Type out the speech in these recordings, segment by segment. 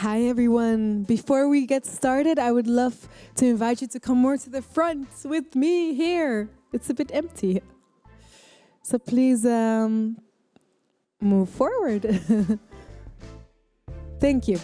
Hi everyone. Before we get started, I would love to invite you to come more to the front with me here. It's a bit empty. So please move forward. Thank you.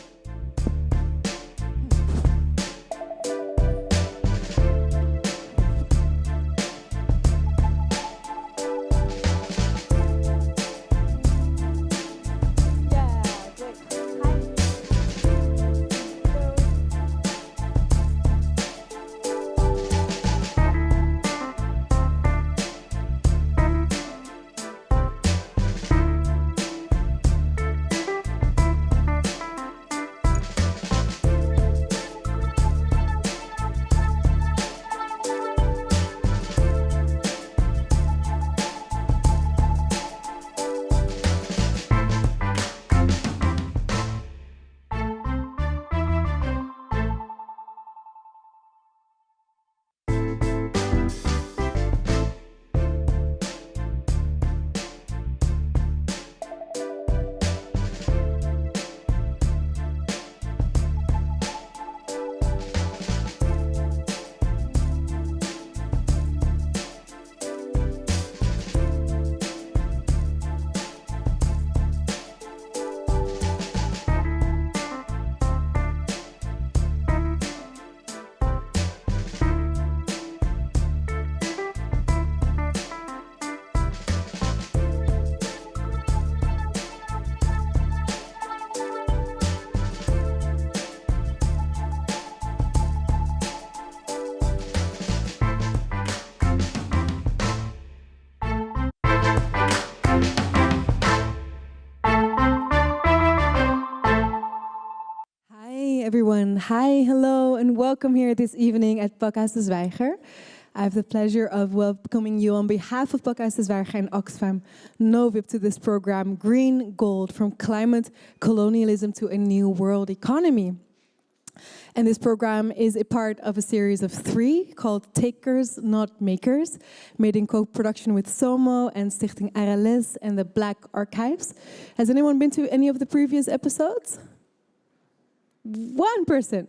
Everyone. Hi, hello, and welcome here this evening at Pakhuis de Zwijger. I have the pleasure of welcoming you on behalf of Pakhuis de Zwijger and Oxfam Novib to this program, Green Gold, from climate colonialism to a new world economy. And this program is a part of a series of 3 called Takers, Not Makers, made in co-production with SOMO and Stichting RLS and the Black Archives. Has anyone been to any of the previous episodes? 1 person.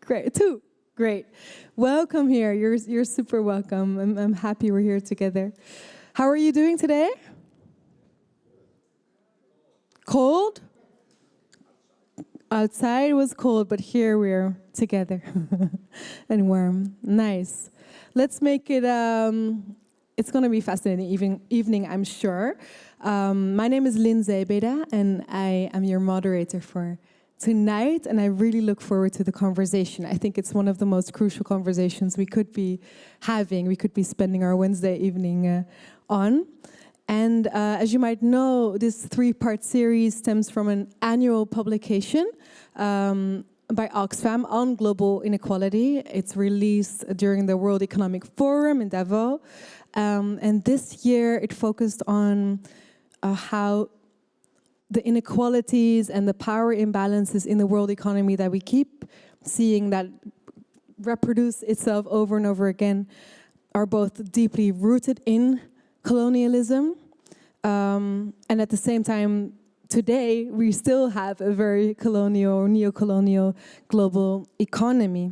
Great. 2. Great. Welcome here. You're super welcome. I'm happy we're here together. How are you doing today? Cold? Outside was cold, but here we're together and warm. Nice. Let's make it, it's going to be fascinating evening, I'm sure. My name is Lindsay Beda, and I am your moderator for tonight, and I really look forward to the conversation. I think it's one of the most crucial conversations we could be having, we could be spending our Wednesday evening on. And as you might know, this 3-part series stems from an annual publication by Oxfam on global inequality. It's released during the World Economic Forum in Davos. And this year it focused on how the inequalities and the power imbalances in the world economy that we keep seeing that reproduce itself over and over again are both deeply rooted in colonialism, and at the same time, today, we still have a very colonial or neo-colonial global economy.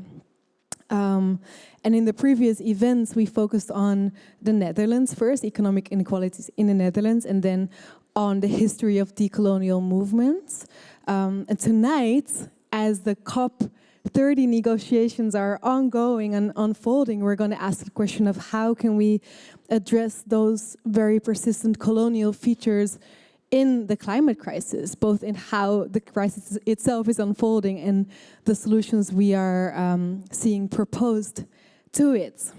And in the previous events, we focused on the Netherlands first, economic inequalities in the Netherlands, and then on the history of decolonial movements. And tonight, as the COP30 negotiations are ongoing and unfolding, we're going to ask the question of how can we address those very persistent colonial features in the climate crisis, both in how the crisis itself is unfolding and the solutions we are seeing proposed to it.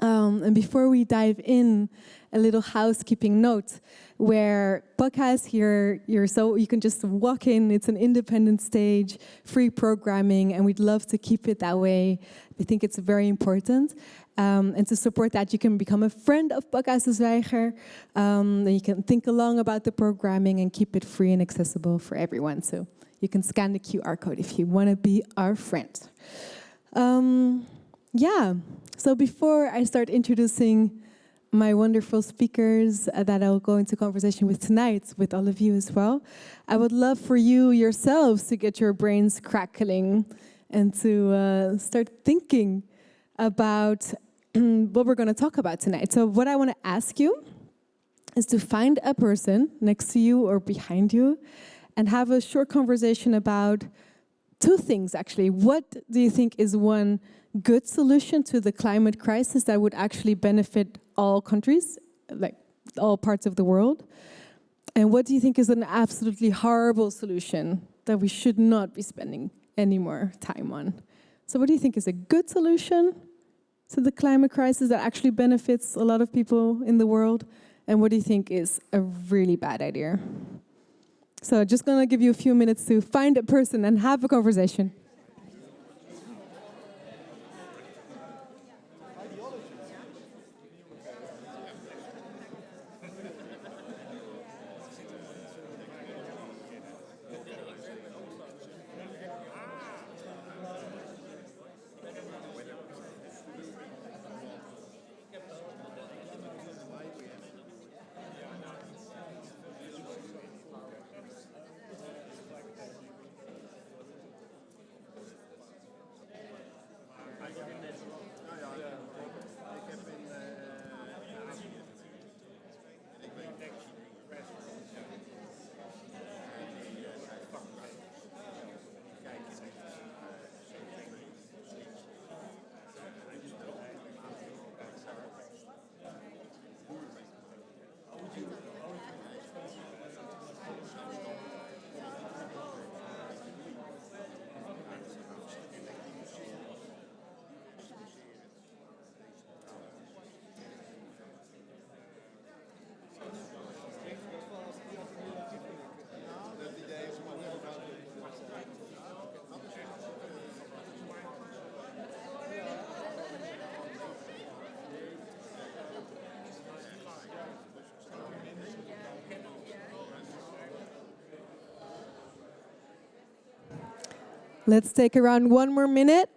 And before we dive in, a little housekeeping note where Pakhuis here, you can just walk in. It's an independent stage, free programming, and we'd love to keep it that way. We think it's very important. And to support that, you can become a friend of Pakhuis de Zwijger. Then you can think along about the programming and keep it free and accessible for everyone. So you can scan the QR code if you want to be our friend. Yeah, so before I start introducing my wonderful speakers that I'll go into conversation with tonight, with all of you as well. I would love for you yourselves to get your brains crackling and to start thinking about what we're going to talk about tonight. So what I want to ask you is to find a person next to you or behind you and have a short conversation about two things, actually. What do you think is one good solution to the climate crisis that would actually benefit all countries, like all parts of the world? And what do you think is an absolutely horrible solution that we should not be spending any more time on? So what do you think is a good solution to the climate crisis that actually benefits a lot of people in the world? And what do you think is a really bad idea? So just going to give you a few minutes to find a person and have a conversation. Let's take around one more minute.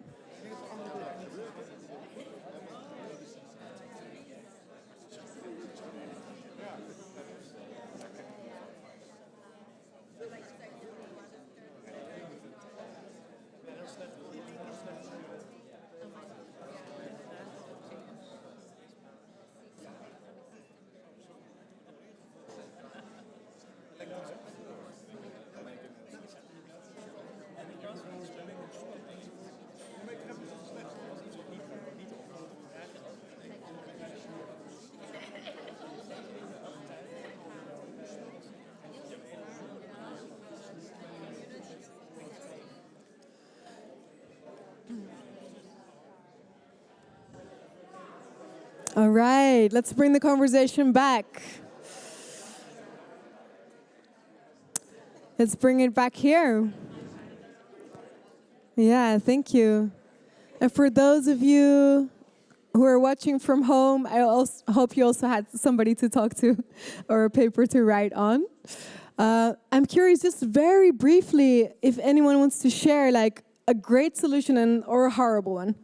All right, let's bring the conversation back. Let's bring it back here. Yeah, thank you. And for those of you who are watching from home, I also hope you also had somebody to talk to or a paper to write on. I'm curious, just very briefly, if anyone wants to share like a great solution or a horrible one.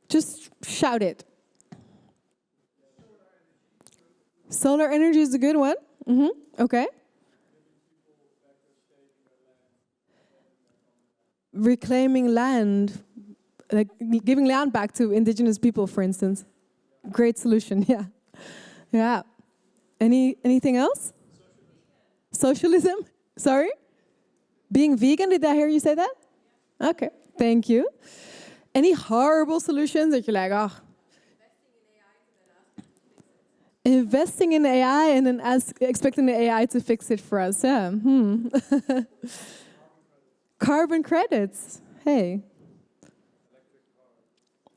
Just shout it. Solar energy is a good one. Okay. Reclaiming land, like giving land back to indigenous people, for instance. Great solution, yeah. Yeah. Anything else? Socialism? Sorry? Being vegan, did I hear you say that? Okay, thank you. Any horrible solutions that you're like, oh. Investing in AI and then expecting the AI to fix it for us, yeah. Carbon credits, hey.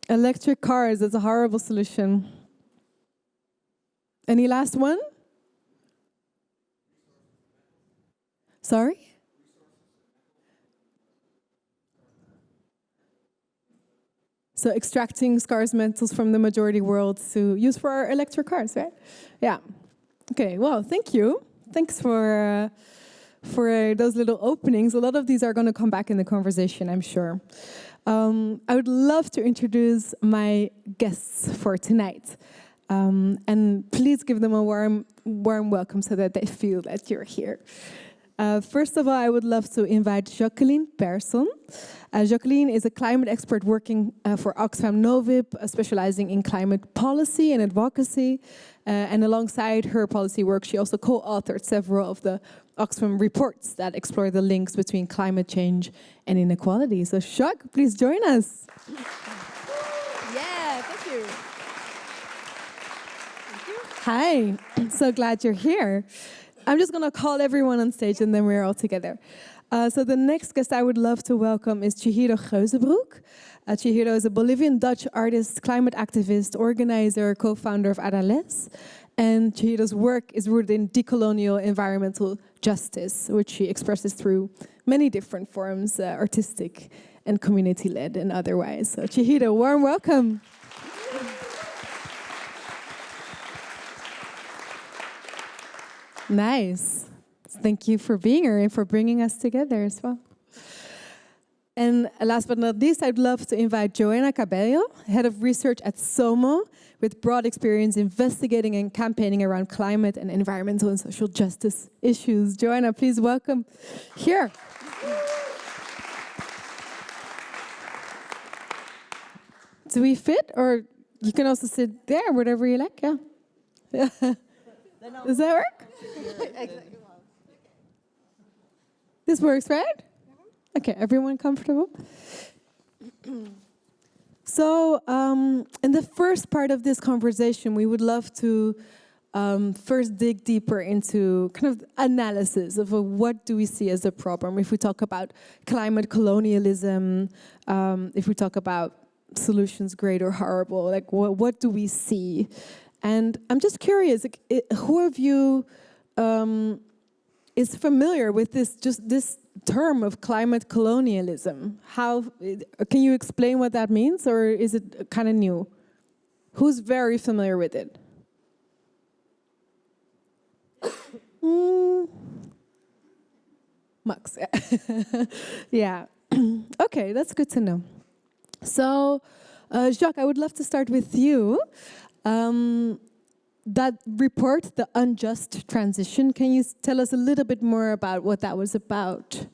Electric cars, that's a horrible solution. Any last one? Sorry? So extracting scarce metals from the majority world to use for our electric cars, right? Yeah. Okay, well, thank you. Thanks for those little openings. A lot of these are going to come back in the conversation, I'm sure. I would love to introduce my guests for tonight. And please give them a warm welcome so that they feel that you're here. First of all, I would love to invite Jacqueline Persson. Jacqueline is a climate expert working for Oxfam Novib, specializing in climate policy and advocacy. And alongside her policy work, she also co-authored several of the Oxfam reports that explore the links between climate change and inequality. So, Jacques, please join us. Yeah, thank you. Hi, I'm so glad you're here. I'm just going to call everyone on stage and then we're all together. So the next guest I would love to welcome is Chihiro Geuzebroek. Chihiro is a Bolivian-Dutch artist, climate activist, organizer, co-founder of Adales. And Chihiro's work is rooted in decolonial environmental justice, which she expresses through many different forms, artistic and community-led and otherwise. So Chihiro, warm welcome. Nice. Thank you for being here and for bringing us together as well. And last but not least, I'd love to invite Joana Cabello, head of research at SOMO, with broad experience investigating and campaigning around climate and environmental and social justice issues. Joana, please welcome here. Do we fit? Or you can also sit there, whatever you like, yeah. Does that work? This works, right? Okay, everyone comfortable? So, in the first part of this conversation, we would love to first dig deeper into kind of analysis of what do we see as a problem. If we talk about climate colonialism, if we talk about solutions great or horrible, like what do we see? And I'm just curious, like, who of you is familiar with this term of climate colonialism? How can you explain what that means, or is it kind of new? Who's very familiar with it? Max, yeah. Okay, that's good to know. So, Jacques, I would love to start with you. That report, the Unjust Transition, can you tell us a little bit more about what that was about?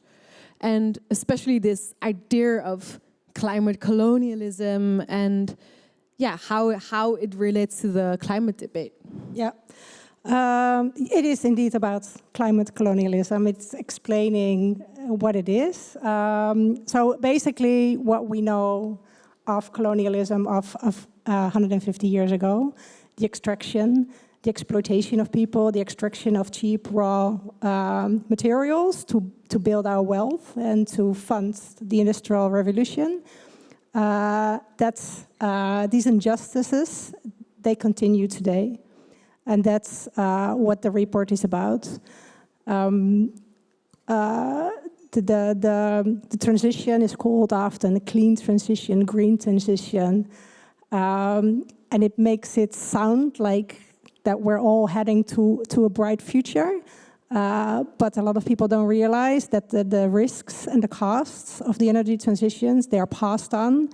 And especially this idea of climate colonialism and, yeah, how it relates to the climate debate. Yeah, it is indeed about climate colonialism. It's explaining what it is. So basically what we know of colonialism of 150 years ago, the extraction, the exploitation of people, the extraction of cheap raw materials to build our wealth and to fund the Industrial Revolution. These injustices, they continue today. And that's what the report is about. The transition is called often a clean transition, green transition. And it makes it sound like that we're all heading to a bright future. But a lot of people don't realize that the risks and the costs of the energy transitions, they are passed on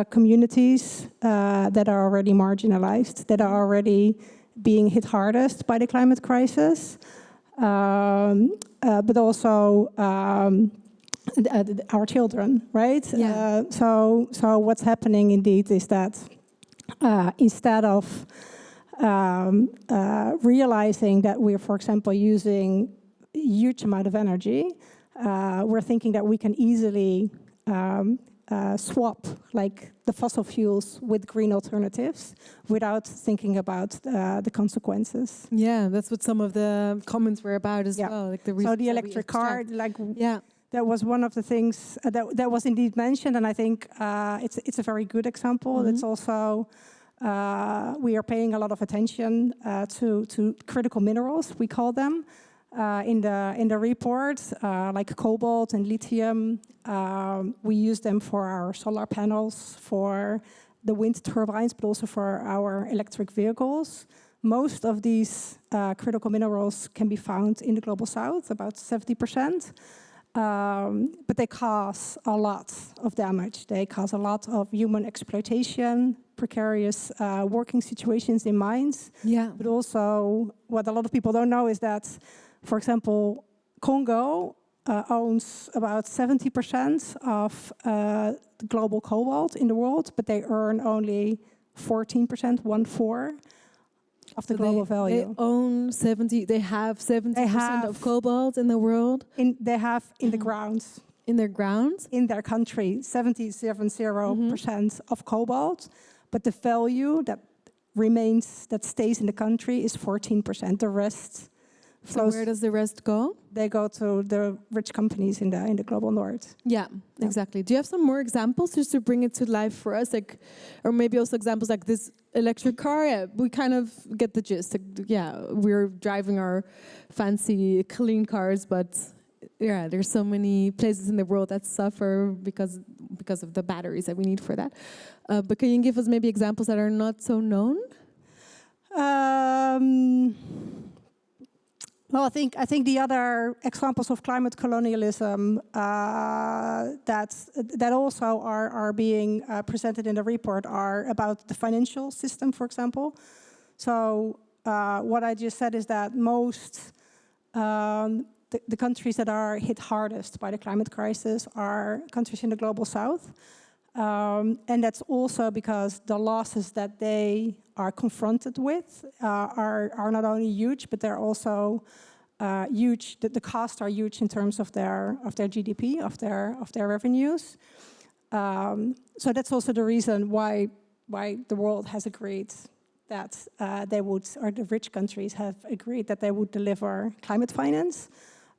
communities that are already marginalized, that are already being hit hardest by the climate crisis. But also our children, right? Yeah. So what's happening indeed is that instead of realizing that we're, for example, using a huge amount of energy, we're thinking that we can easily swap like the fossil fuels with green alternatives without thinking about the consequences. Yeah, that's what some of the comments were about as well. Like so the electric car, like that was one of the things that was indeed mentioned, and I think it's a very good example. Mm-hmm. It's also we are paying a lot of attention to critical minerals, we call them. In the report, like cobalt and lithium, we use them for our solar panels, for the wind turbines, but also for our electric vehicles. Most of these critical minerals can be found in the Global South, about 70%. but they cause a lot of damage. They cause a lot of human exploitation, precarious working situations in mines. Yeah. But also, what a lot of people don't know is that, for example, Congo owns about 70% of the global cobalt in the world, but they earn only 14%, 1/4 of the global value. They own 70. They have 70% of cobalt in the world. They have in the grounds. In their grounds? In their country, 70% of cobalt, but the value that remains, that stays in the country, is 14%. The rest flows. So where does the rest go? They go to the rich companies in the global north. Yeah, exactly. Do you have some more examples just to bring it to life for us, like, or maybe also examples like this electric car? Yeah, we kind of get the gist. Like, yeah, we're driving our fancy, clean cars, but yeah, there's so many places in the world that suffer because of the batteries that we need for that. But can you give us maybe examples that are not so known? Well, I think the other examples of climate colonialism that also are being presented in the report are about the financial system, for example. So what I just said is that most the countries that are hit hardest by the climate crisis are countries in the global south. And that's also because the losses that they are confronted with are not only huge, but they're also huge. The costs are huge in terms of their GDP, of their revenues. So that's also the reason why the world has agreed that they would, or the rich countries have agreed that they would deliver climate finance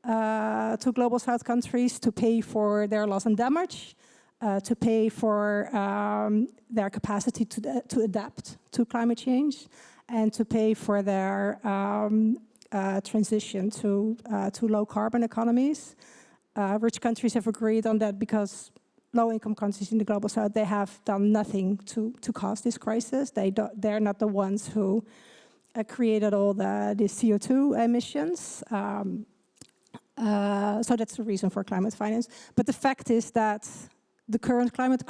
to global south countries to pay for their loss and damage. To pay for their capacity to adapt to climate change, and to pay for their transition to low carbon economies. Rich countries have agreed on that because low-income countries in the global south, they have done nothing to cause this crisis. They're not the ones who created all the CO2 emissions. So that's the reason for climate finance. But the fact is that the current climate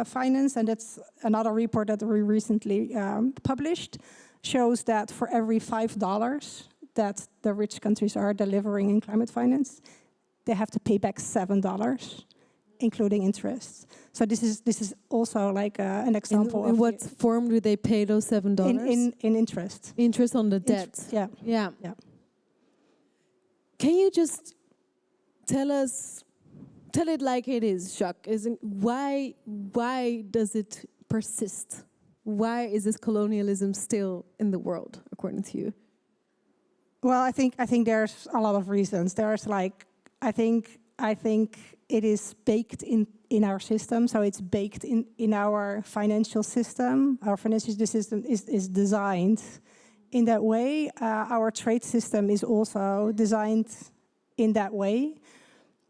finance, and that's another report that we recently published, shows that for every $5 that the rich countries are delivering in climate finance, they have to pay back $7, including interest. So this is also like an example. In what form do they pay those $7? In interest. Interest on the debt. Yeah. Can you just tell it like it is, Jacques? Why does it persist? Why is this colonialism still in the world, according to you? Well, I think there's a lot of reasons. There's like, I think it is baked in our system. So it's baked in our financial system. Our financial system is designed in that way. Our trade system is also designed in that way.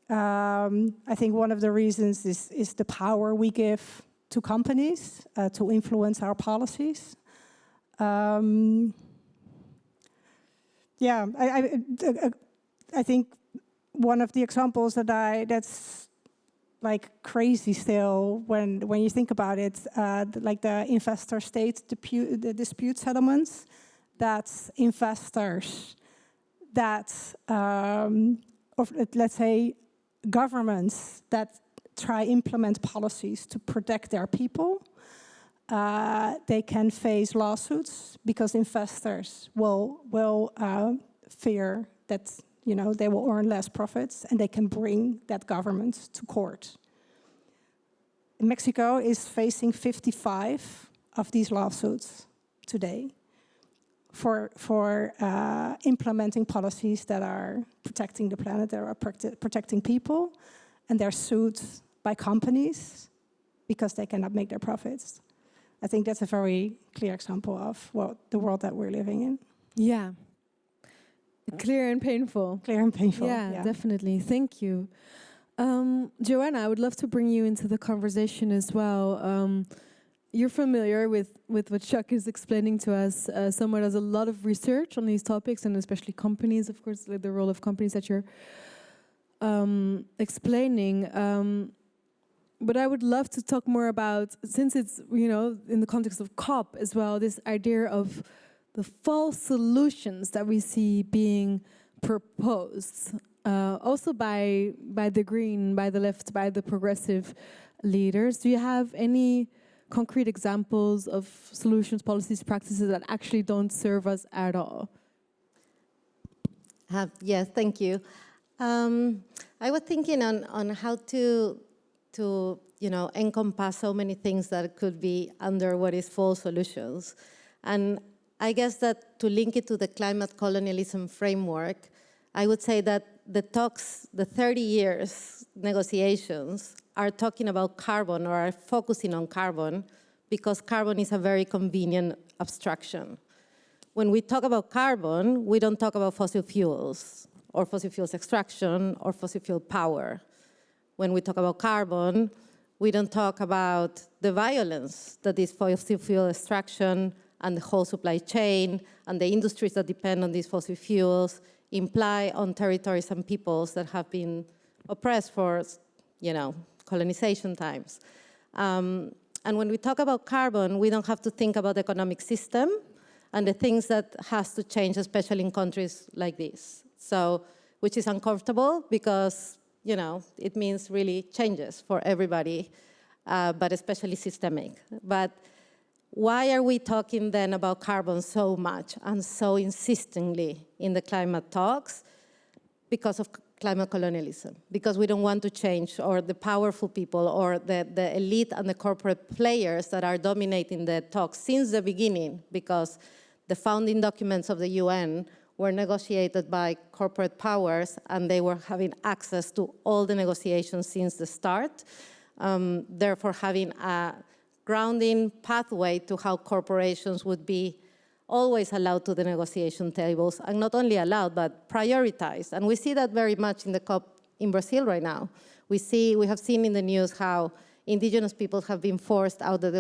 I think one of the reasons is the power we give to companies to influence our policies. I think one of the examples that's like crazy still when you think about it, like the investor-state dispute settlements, that's investors that, or let's say, governments that try implement policies to protect their people, they can face lawsuits because investors will fear that they will earn less profits, and they can bring that government to court. Mexico is facing 55 of these lawsuits today for implementing policies that are protecting the planet, that are protecting people, and they're sued by companies because they cannot make their profits. I think that's a very clear example of the world that we're living in. Yeah. Clear and painful. Clear and painful. Yeah, definitely. Thank you. Joanna, I would love to bring you into the conversation as well. You're familiar with what Jacques is explaining to us. Someone does a lot of research on these topics, and especially companies, of course, the role of companies that you're explaining. But I would love to talk more about, since it's, you know, in the context of COP as well, this idea of the false solutions that we see being proposed, also by the Green, by the left, by the progressive leaders. Do you have any concrete examples of solutions, policies, practices that actually don't serve us at all? Yes, thank you. I was thinking on how to encompass so many things that could be under what is false solutions. And I guess that to link it to the climate colonialism framework, I would say that the talks, the 30 years negotiations are talking about carbon or are focusing on carbon because carbon is a very convenient abstraction. When we talk about carbon, we don't talk about fossil fuels or fossil fuels extraction or fossil fuel power. When we talk about carbon, we don't talk about the violence that is fossil fuel extraction and the whole supply chain and the industries that depend on these fossil fuels imply on territories and peoples that have been oppressed for, colonization times. And when we talk about carbon, we don't have to think about the economic system and the things that has to change, especially in countries like this. So, which is uncomfortable because, it means really changes for everybody, but especially systemic. But why are we talking then about carbon so much and so insistently in the climate talks? Because of climate colonialism, because we don't want to change, or the powerful people, or the elite and the corporate players that are dominating the talks since the beginning, because the founding documents of the UN were negotiated by corporate powers, and they were having access to all the negotiations since the start, therefore having a grounding pathway to how corporations would be always allowed to the negotiation tables, and not only allowed, but prioritized. And we see that very much in the COP in Brazil right now. We have seen in the news how indigenous peoples have been forced out of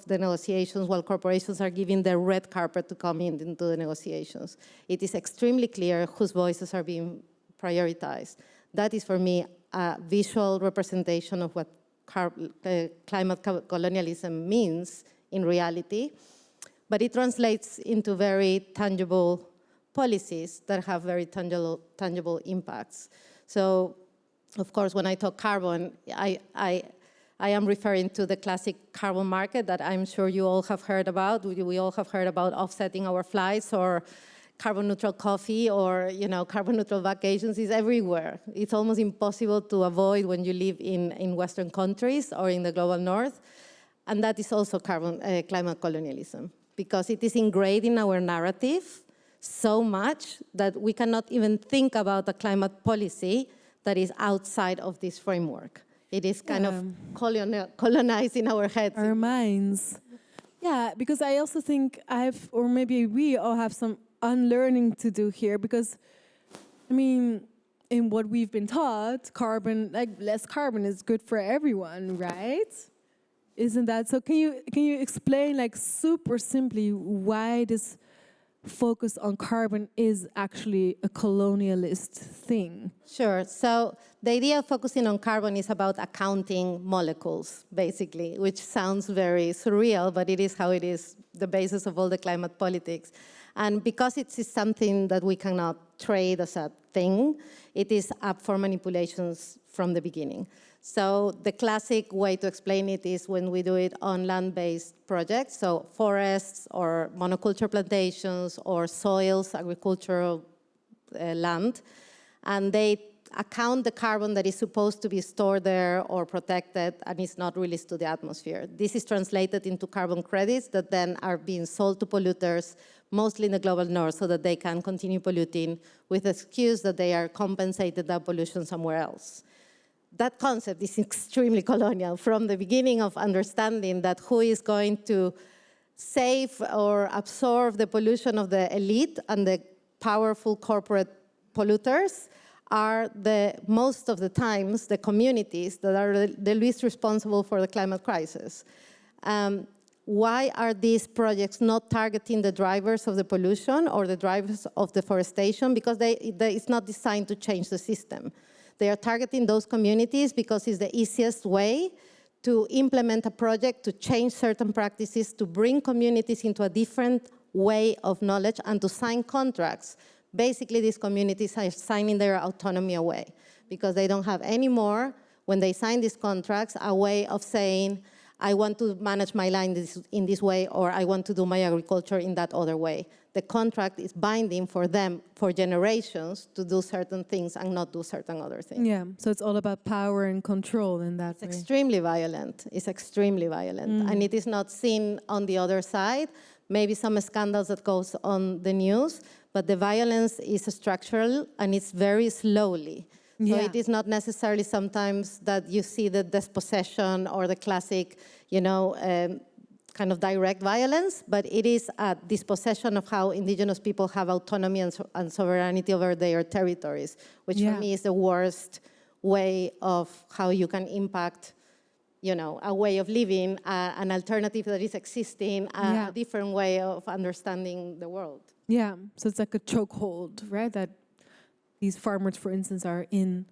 the negotiations while corporations are giving the red carpet to come into the negotiations. It is extremely clear whose voices are being prioritized. That is, for me, a visual representation of what climate colonialism means in reality. But it translates into very tangible policies that have very tangible impacts. So, of course, when I talk carbon, I am referring to the classic carbon market that I'm sure you all have heard about. We all have heard about offsetting our flights, or carbon neutral coffee, or carbon neutral vacations is everywhere. It's almost impossible to avoid when you live in Western countries or in the global north. And that is also climate colonialism, because it is ingrained in our narrative so much that we cannot even think about a climate policy that is outside of this framework. It is kind of colonizing our heads. Our minds. Yeah, because I also think or maybe we all have some unlearning to do here, because, in what we've been taught, less carbon is good for everyone, right? Isn't that so? Can you explain, super simply, why this focus on carbon is actually a colonialist thing? Sure. So the idea of focusing on carbon is about accounting molecules, basically, which sounds very surreal, but it is how it is the basis of all the climate politics. And because it is something that we cannot trade as a thing, it is up for manipulations from the beginning. So the classic way to explain it is when we do it on land-based projects, so forests or monoculture plantations or soils, agricultural land, and they account the carbon that is supposed to be stored there or protected and is not released to the atmosphere. This is translated into carbon credits that then are being sold to polluters, mostly in the global north, so that they can continue polluting with the excuse that they are compensated that pollution somewhere else. That concept is extremely colonial from the beginning of understanding that who is going to save or absorb the pollution of the elite and the powerful corporate polluters are most of the times the communities that are the least responsible for the climate crisis. Why are these projects not targeting the drivers of the pollution or the drivers of deforestation? Because it's not designed to change the system. They are targeting those communities because it's the easiest way to implement a project, to change certain practices, to bring communities into a different way of knowledge, and to sign contracts. Basically, these communities are signing their autonomy away because they don't have any more, when they sign these contracts, a way of saying, I want to manage my land in this way, or I want to do my agriculture in that other way. The contract is binding for them for generations to do certain things and not do certain other things. Yeah, so it's all about power and control in that way. It's extremely violent. It's extremely violent. And it is not seen on the other side. Maybe some scandals that goes on the news, but the violence is structural and it's very slowly. So it is not necessarily sometimes that you see the dispossession or the classic, kind of direct violence, but it is a dispossession of how indigenous people have autonomy and sovereignty over their territories, which for me is the worst way of how you can impact, a way of living, an alternative that is existing, a different way of understanding the world. Yeah, so it's like a chokehold, right? That these farmers, for instance, are in.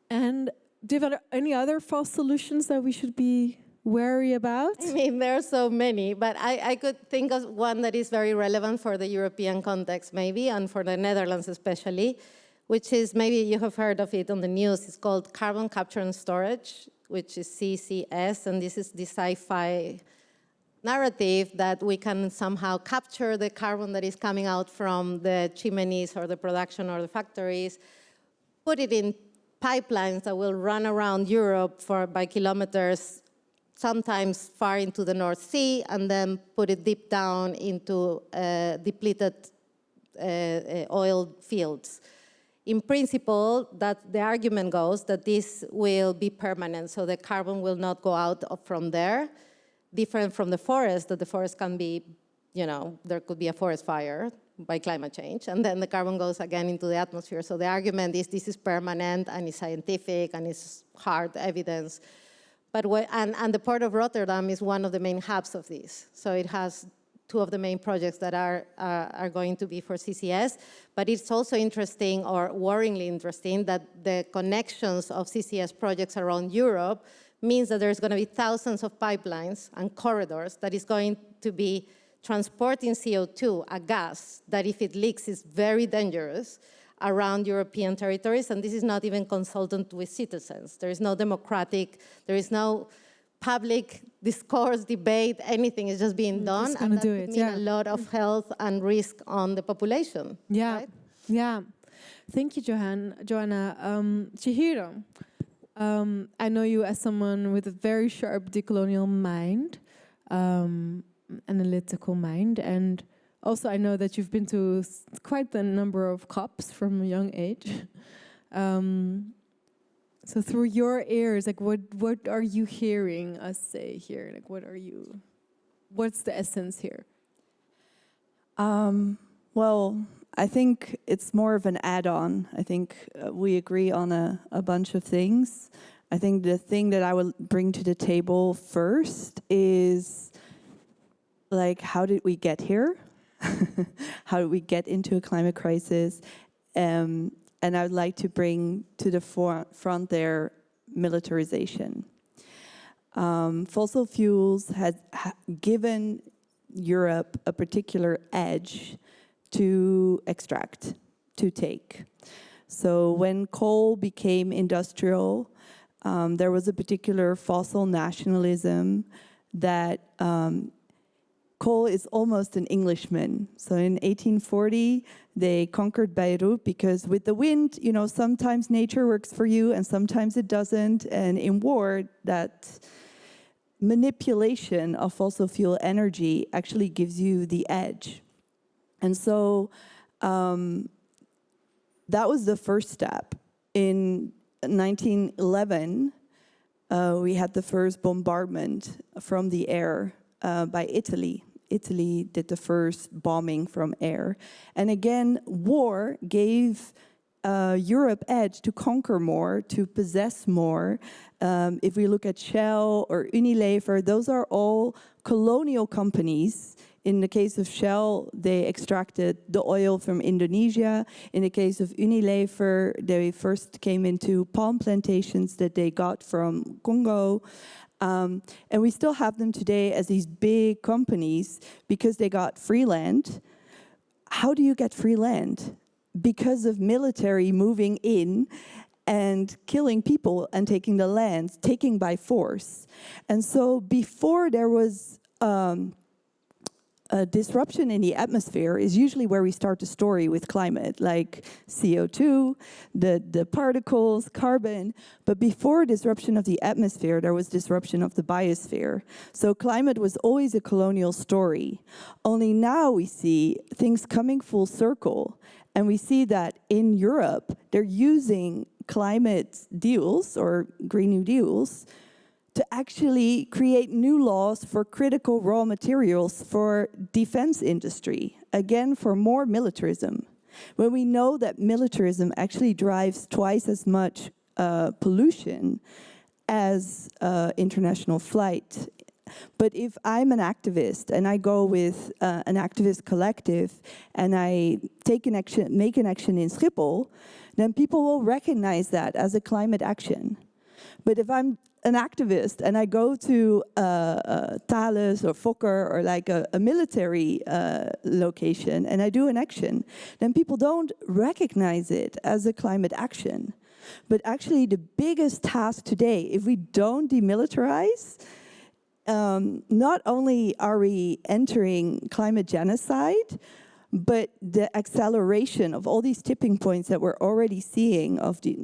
And do you have any other false solutions that we should be wary about? I mean, there are so many, but I could think of one that is very relevant for the European context, maybe, and for the Netherlands especially, which is, maybe you have heard of it on the news. It's called carbon capture and storage, which is CCS, and this is the sci-fi narrative that we can somehow capture the carbon that is coming out from the chimneys or the production or the factories, put it in pipelines that will run around Europe by kilometers, sometimes far into the North Sea, and then put it deep down into depleted oil fields. In principle, that the argument goes that this will be permanent, so the carbon will not go out from there. Different from the forest, that the forest can be, there could be a forest fire by climate change, and then the carbon goes again into the atmosphere. So the argument is this is permanent and it's scientific and it's hard evidence. But and the Port of Rotterdam is one of the main hubs of this. So it has two of the main projects that are going to be for CCS. But it's also interesting, or worryingly interesting, that the connections of CCS projects around Europe means that there's going to be thousands of pipelines and corridors that is going to be transporting CO2, a gas that if it leaks is very dangerous, around European territories. And this is not even consultant with citizens. There is no democratic, there is no public discourse, debate, anything is just being done. And that could mean a lot of health and risk on the population. Yeah, right? Yeah. Thank you, Joanna. Chihiro. I know you as someone with a very sharp decolonial mind, analytical mind, and also I know that you've been to quite the number of COPs from a young age. So through your ears, like what are you hearing us say here? Like what's the essence here? Well, I think it's more of an add-on. I think we agree on a bunch of things. I think the thing that I would bring to the table first is, like, how did we get here? How did we get into a climate crisis? And I would like to bring to the front there militarization. Fossil fuels has given Europe a particular edge to extract, to take. So when coal became industrial, there was a particular fossil nationalism that coal is almost an Englishman. So in 1840, they conquered Beirut because with the wind, sometimes nature works for you and sometimes it doesn't. And in war, that manipulation of fossil fuel energy actually gives you the edge. And so that was the first step. In 1911, we had the first bombardment from the air by Italy. Italy did the first bombing from air. And again, war gave Europe edge to conquer more, to possess more. If we look at Shell or Unilever, those are all colonial companies In the case of Shell, they extracted the oil from Indonesia. In the case of Unilever, they first came into palm plantations that they got from Congo. And we still have them today as these big companies because they got free land. How do you get free land? Because of military moving in and killing people and taking the land, taking by force. And so before there was a disruption in the atmosphere is usually where we start the story with climate, like CO2, the particles, carbon. But before disruption of the atmosphere, there was disruption of the biosphere. So climate was always a colonial story. Only now we see things coming full circle. And we see that in Europe, they're using climate deals or Green New Deals to actually create new laws for critical raw materials for defense industry, again, for more militarism. When we know that militarism actually drives twice as much pollution as international flight. But if I'm an activist and I go with an activist collective and I make an action in Schiphol, then people will recognize that as a climate action. But if I'm an activist and I go to Thales or Fokker or like a military location and I do an action, then people don't recognize it as a climate action. But actually the biggest task today, if we don't demilitarize, not only are we entering climate genocide, but the acceleration of all these tipping points that we're already seeing of the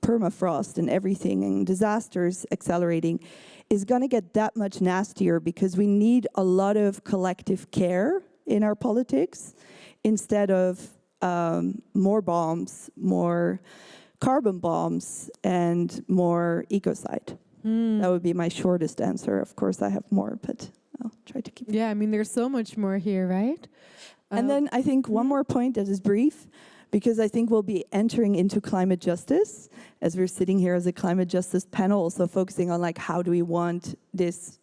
permafrost and everything and disasters accelerating is going to get that much nastier because we need a lot of collective care in our politics instead of more bombs, more carbon bombs, and more ecocide. That would be my shortest answer. Of course, I have more, but I'll try to keep it. Yeah, I mean, there's so much more here, right? And then I think one more point that is brief, because I think we'll be entering into climate justice as we're sitting here as a climate justice panel, also focusing on like how do we want this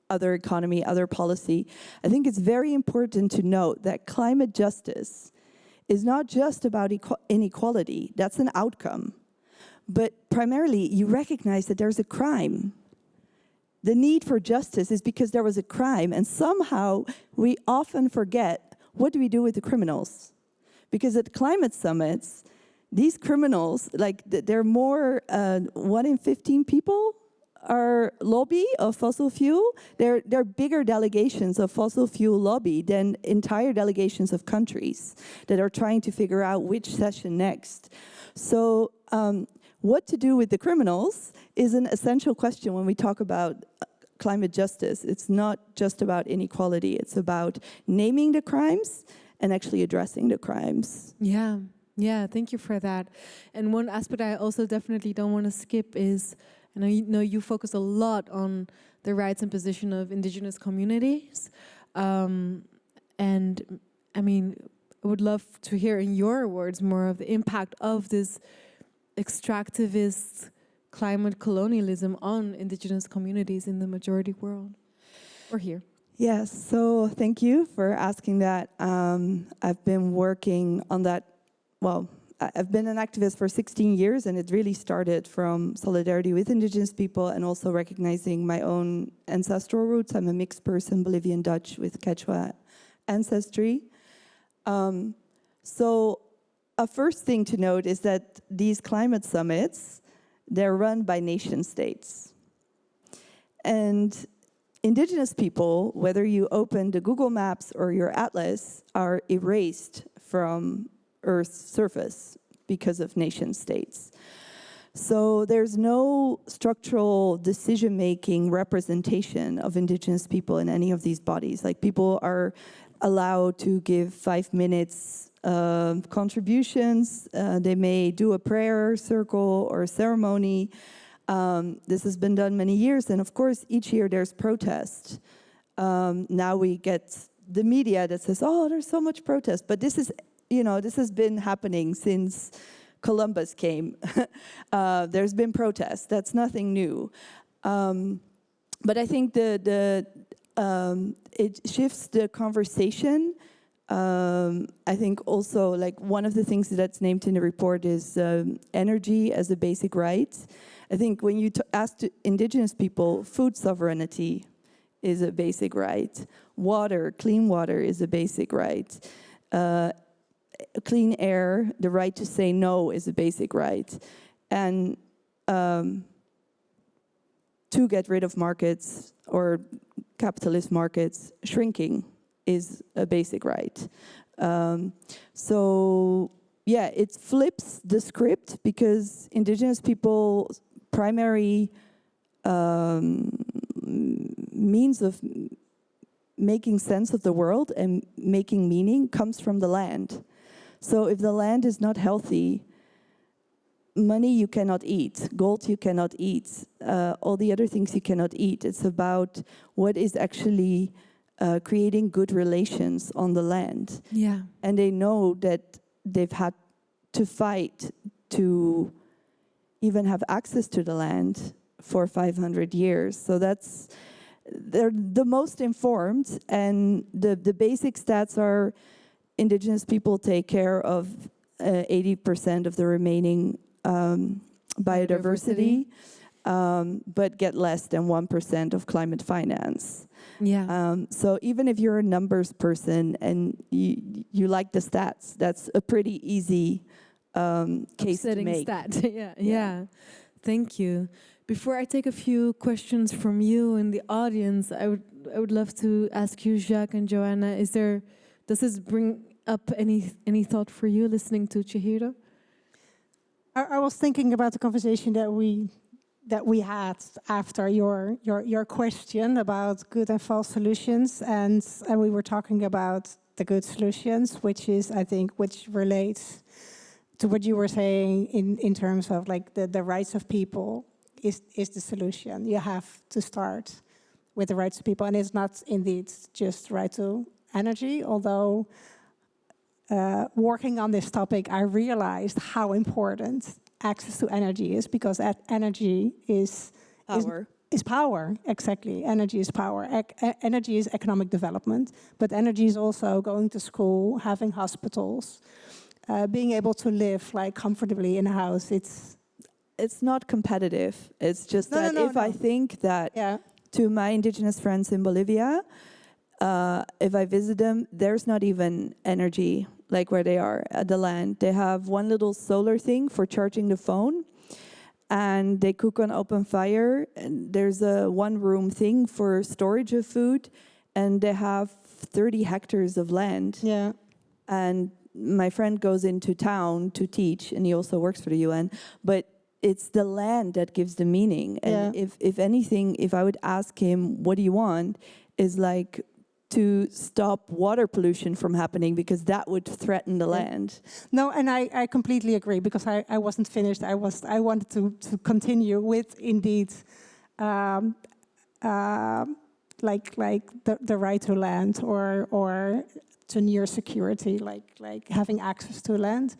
other economy, other policy. I think it's very important to note that climate justice is not just about inequality. That's an outcome. But primarily, you recognize that there's a crime. The need for justice is because there was a crime, and somehow we often forget, what do we do with the criminals? Because at climate summits, these criminals, like they're more, 1 in 15 people are lobby of fossil fuel. They're bigger delegations of fossil fuel lobby than entire delegations of countries that are trying to figure out which session next. So what to do with the criminals is an essential question when we talk about climate justice. It's not just about inequality. It's about naming the crimes and actually addressing the crimes. Yeah, yeah, thank you for that. And one aspect I also definitely don't want to skip is, and I know you focus a lot on the rights and position of indigenous communities. And I mean, I would love to hear in your words more of the impact of this extractivist climate colonialism on indigenous communities in the majority world, or here. Yes, so thank you for asking that. I've been working on that, well, I've been an activist for 16 years, and it really started from solidarity with indigenous people and also recognizing my own ancestral roots. I'm a mixed person, Bolivian Dutch with Quechua ancestry. So a first thing to note is that these climate summits, they're run by nation states. And indigenous people, whether you open the Google Maps or your atlas, are erased from Earth's surface because of nation states. So there's no structural decision-making representation of indigenous people in any of these bodies. Like, people are allowed to give 5 minutes contributions. They may do a prayer circle or a ceremony. This has been done many years, and of course, each year there's protest. Now we get the media that says, "Oh, there's so much protest," but this is, this has been happening since Columbus came. There's been protests. That's nothing new. But I think it shifts the conversation. I think also, like, one of the things that's named in the report is energy as a basic right. I think when you ask indigenous people, food sovereignty is a basic right. Water, clean water is a basic right. Clean air, the right to say no is a basic right. And to get rid of markets or capitalist markets, shrinking is a basic right. So yeah, it flips the script because indigenous people's primary means of making sense of the world and making meaning comes from the land. So if the land is not healthy, money you cannot eat, gold you cannot eat, all the other things you cannot eat. It's about what is actually creating good relations on the land. Yeah. And they know that they've had to fight to even have access to the land for 500 years. So they're the most informed, and the basic stats are indigenous people take care of 80% of the remaining biodiversity, but get less than 1% of climate finance. Yeah. So even if you're a numbers person and you like the stats, that's a pretty easy case to make. Stat. Yeah. Thank you. Before I take a few questions from you in the audience, I would love to ask you, Jacques and Joanna, does this bring up any thought for you listening to Chihiro? I was thinking about the conversation that we had after your question about good and false solutions, and we were talking about the good solutions, which relates to what you were saying in terms of like the rights of people is the solution. You have to start with the rights of people, and it's not indeed just right to energy, although working on this topic, I realized how important access to energy is, because energy is Power. Is power, exactly. Energy is power. Energy is economic development, but energy is also going to school, having hospitals, being able to live like comfortably in a house. It's not competitive. It's just I think that to my indigenous friends in Bolivia, if I visit them, there's not even energy like where they are at the land. They have one little solar thing for charging the phone, and they cook on open fire. And there's a one-room thing for storage of food, and they have 30 hectares of land. Yeah. And my friend goes into town to teach, and he also works for the UN, but it's the land that gives the meaning. And if anything, if I would ask him, what do you want, is like to stop water pollution from happening, because that would threaten the land. No, and I completely agree, because I wasn't finished. I wanted to continue with indeed like the right to land or to near security, like having access to land.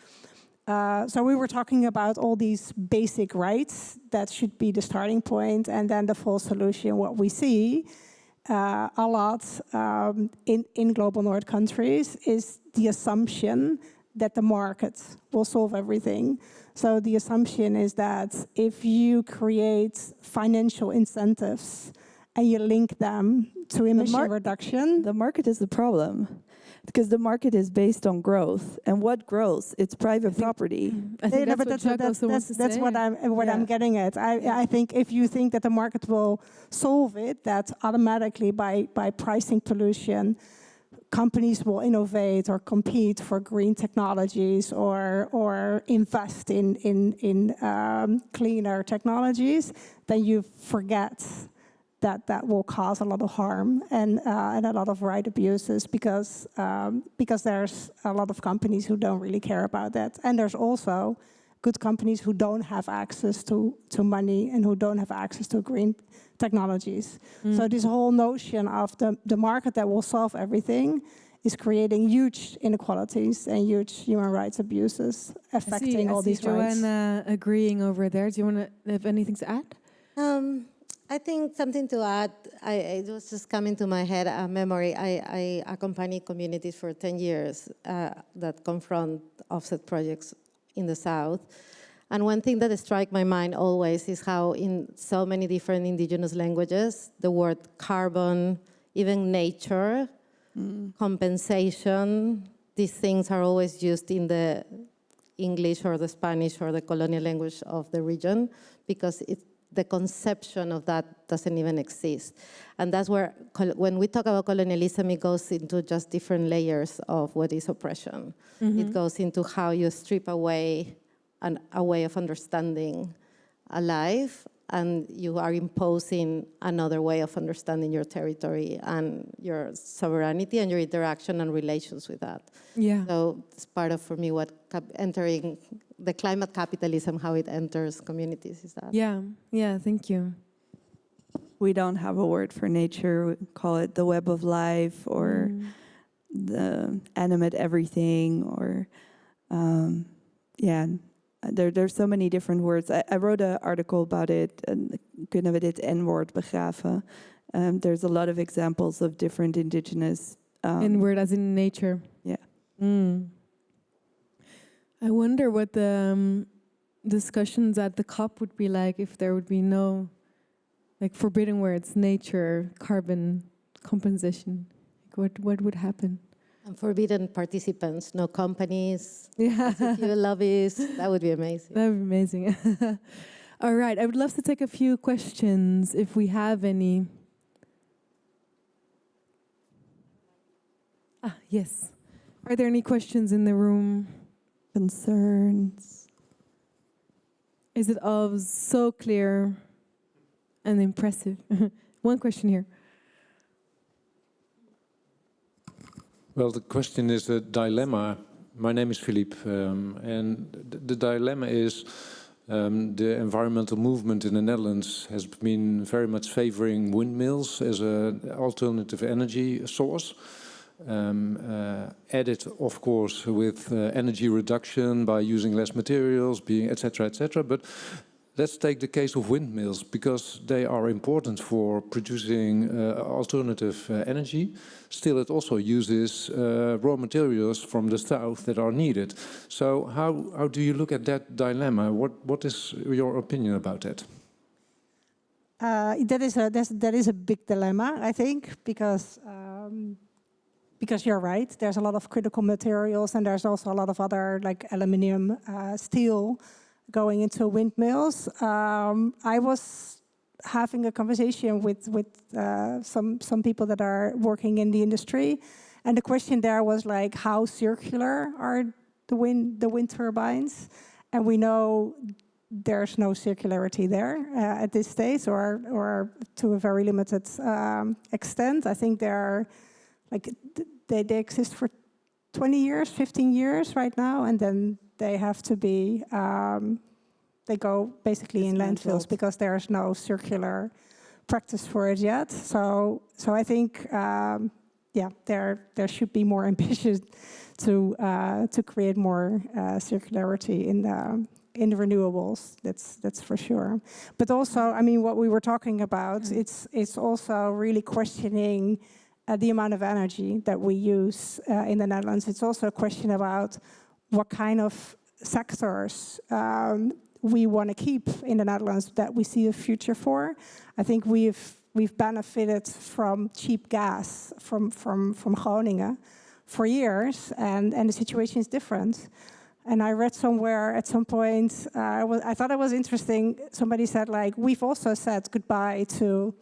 So we were talking about all these basic rights that should be the starting point, and then the full solution. What we see a lot in global north countries is the assumption that the market will solve everything. So the assumption is that if you create financial incentives and you link them to emission reduction, the market is the problem. Because the market is based on growth, and what grows? It's private property. I think that's what I'm getting at. I think if you think that the market will solve it, that automatically by pricing pollution, companies will innovate or compete for green technologies or invest in cleaner technologies, then you forget that will cause a lot of harm and a lot of right abuses, because there's a lot of companies who don't really care about that, and there's also good companies who don't have access to money and who don't have access to green technologies. So this whole notion of the market that will solve everything is creating huge inequalities and huge human rights abuses affecting all these rights. Joanna agreeing over there. Do you want to have anything to add? I think something to add, it was just coming to my head, a memory. I accompany communities for 10 years that confront offset projects in the South. And one thing that strikes my mind always is how in so many different indigenous languages, the word carbon, even nature, compensation, these things are always used in the English or the Spanish or the colonial language of the region, because the conception of that doesn't even exist. And that's where, when we talk about colonialism, it goes into just different layers of what is oppression. It goes into how you strip away a way of understanding a life, and you are imposing another way of understanding your territory and your sovereignty and your interaction and relations with that. Yeah. So it's part of, for me, what entering the climate capitalism, how it enters communities is that. Yeah, thank you. We don't have a word for nature. We call it the web of life, or the animate everything, or there's so many different words. I wrote an article about it, kunnen we dit N-woord begraven? There's a lot of examples of different indigenous... N-word as in nature. Yeah. I wonder what the discussions at the COP would be like if there would be no forbidden words, nature, carbon, compensation. What would happen? And forbidden participants, no companies, Yeah. few lobbyists. That would be amazing. That would be amazing. All right, I would love to take a few questions if we have any. Yes. Are there any questions in the room? Concerns? Is it all so clear and impressive? One question here. Well, the question is a dilemma. My name is Philippe, and the dilemma is the environmental movement in the Netherlands has been very much favoring windmills as an alternative energy source. Added, of course, with energy reduction by using less materials, being etc., etc. But let's take the case of windmills, because they are important for producing alternative energy. Still, it also uses raw materials from the south that are needed. So how do you look at that dilemma? What is your opinion about that? That is a big dilemma, I think, because you're right. There's a lot of critical materials, and there's also a lot of other, like aluminium, steel, going into windmills. I was having a conversation with some people that are working in the industry, and the question there was like, how circular are the wind turbines? And we know there's no circularity there at this stage, or to a very limited extent. I think they're like they exist for 20 years, 15 years right now, and then they have to be, they go basically in landfills because there's no circular practice for it yet. So I think, there should be more ambition to create more circularity in the renewables. That's for sure. But also, I mean, what we were talking about, it's also really questioning the amount of energy that we use in the Netherlands. It's also a question about what kind of sectors we want to keep in the Netherlands that we see a future for. I think we've benefited from cheap gas from Groningen for years, and the situation is different. And I read somewhere at some point, I thought it was interesting, somebody said, like, we've also said goodbye to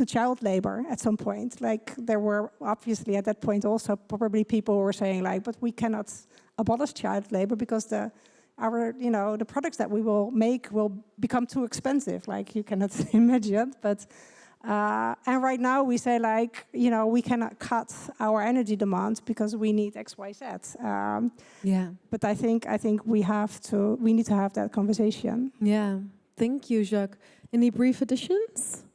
child labor at some point. Like, there were obviously at that point also probably people who were saying, like, but we cannot abolish child labor because the products that we will make will become too expensive, like you cannot imagine. But and right now we say, like, we cannot cut our energy demands because we need X, Y, Z. But I think we need to have that conversation. Yeah, thank you, Jacques. Any brief additions?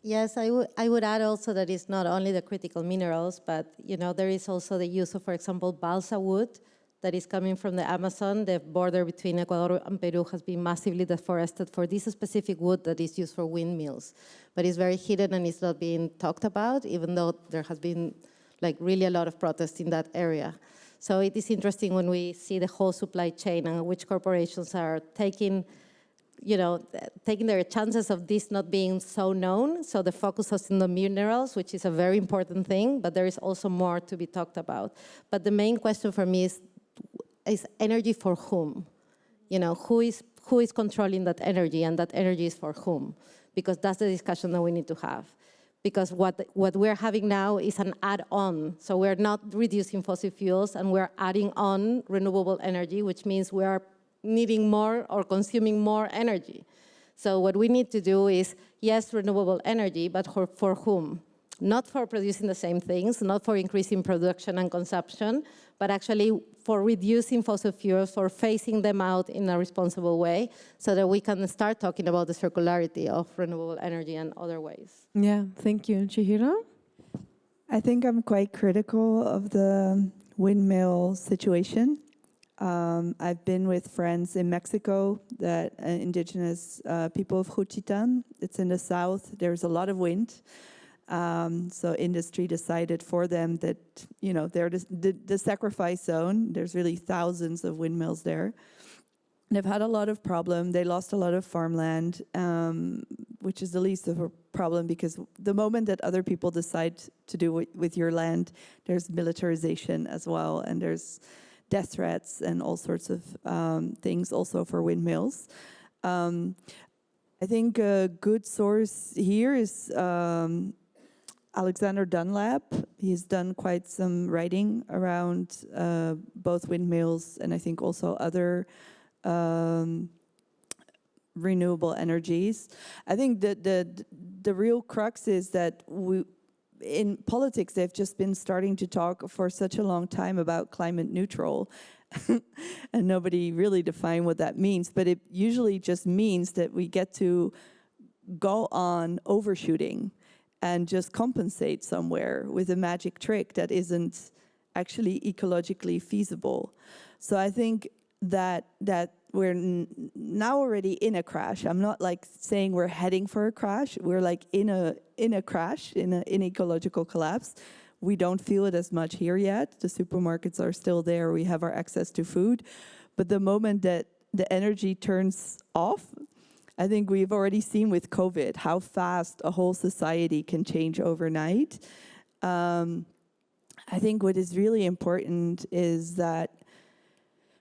Yes, I would add also that it's not only the critical minerals, but there is also the use of, for example, balsa wood that is coming from the Amazon. The border between Ecuador and Peru has been massively deforested for this specific wood that is used for windmills. But it's very hidden and it's not being talked about, even though there has been like really a lot of protest in that area. So it is interesting when we see the whole supply chain and which corporations are taking their chances of this not being so known. So the focus is on the minerals, which is a very important thing, but there is also more to be talked about. But the main question for me is energy for whom? Who is controlling that energy, and that energy is for whom? Because that's the discussion that we need to have. Because what we're having now is an add-on. So we're not reducing fossil fuels, and we're adding on renewable energy, which means we are needing more or consuming more energy. So what we need to do is, yes, renewable energy, but for whom? Not for producing the same things, not for increasing production and consumption, but actually for reducing fossil fuels, for phasing them out in a responsible way, so that we can start talking about the circularity of renewable energy and other ways. Yeah, thank you. Chihiro? I think I'm quite critical of the windmill situation. I've been with friends in Mexico, that indigenous people of Juchitán. It's in the south. There's a lot of wind. So industry decided for them that, they're the sacrifice zone. There's really thousands of windmills there. They've had a lot of problem. They lost a lot of farmland, which is the least of a problem, because the moment that other people decide to do it with your land, there's militarization as well, and there's death threats and all sorts of things also for windmills. I think a good source here is Alexander Dunlap. He's done quite some writing around both windmills and I think also other renewable energies. I think that the real crux is that in politics, they've just been starting to talk for such a long time about climate neutral, and nobody really defined what that means. But it usually just means that we get to go on overshooting and just compensate somewhere with a magic trick that isn't actually ecologically feasible. So I think that we're now already in a crash. I'm not like saying we're heading for a crash. We're like in a crash, in an ecological collapse. We don't feel it as much here yet. The supermarkets are still there. We have our access to food. But the moment that the energy turns off, I think we've already seen with COVID how fast a whole society can change overnight. I think what is really important is that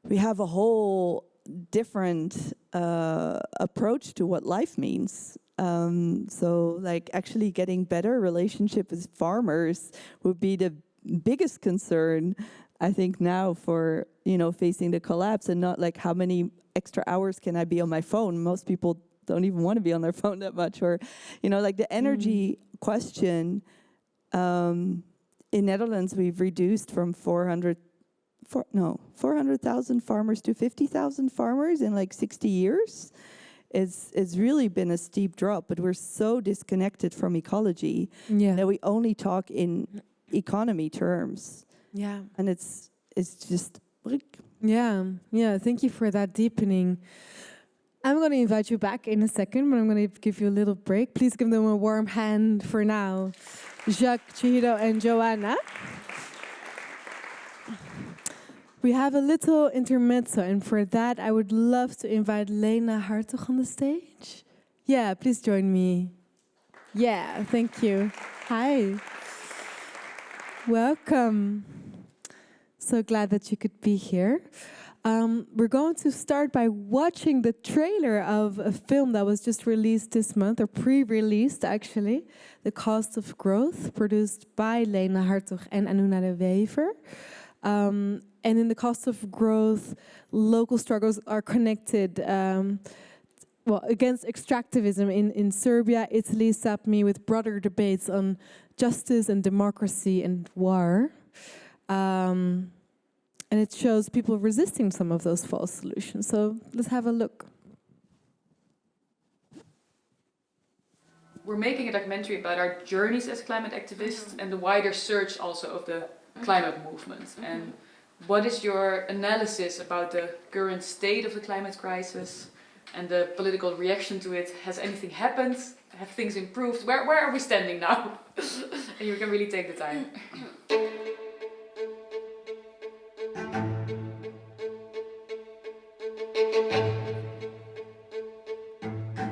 we have a whole different approach to what life means. So like actually getting better relationship with farmers would be the biggest concern, I think, now for, facing the collapse, and not like how many extra hours can I be on my phone. Most people don't even want to be on their phone that much, or, like the energy question. In Netherlands, we've reduced from 400,000 farmers to 50,000 farmers in like 60 years. It's really been a steep drop, but we're so disconnected from ecology that we only talk in economy terms. Yeah. And it's just like... Yeah, thank you for that deepening. I'm going to invite you back in a second, but I'm going to give you a little break. Please give them a warm hand for now. Jacques, Chihiro, and Joanna. We have a little intermezzo, and for that, I would love to invite Lena Hartog on the stage. Yeah, please join me. Yeah, thank you. Hi. Welcome. So glad that you could be here. We're going to start by watching the trailer of a film that was just released this month, or pre-released actually, The Cost of Growth, produced by Lena Hartog and Anuna de Wever. And in The Cost of Growth, local struggles are connected against extractivism in Serbia, Italy, Sapmi, with broader debates on justice and democracy and war. And it shows people resisting some of those false solutions. So let's have a look. We're making a documentary about our journeys as climate activists and the wider search also of the climate movement. And what is your analysis about the current state of the climate crisis and the political reaction to it? Has anything happened? Have things improved? Where are we standing now? And you can really take the time.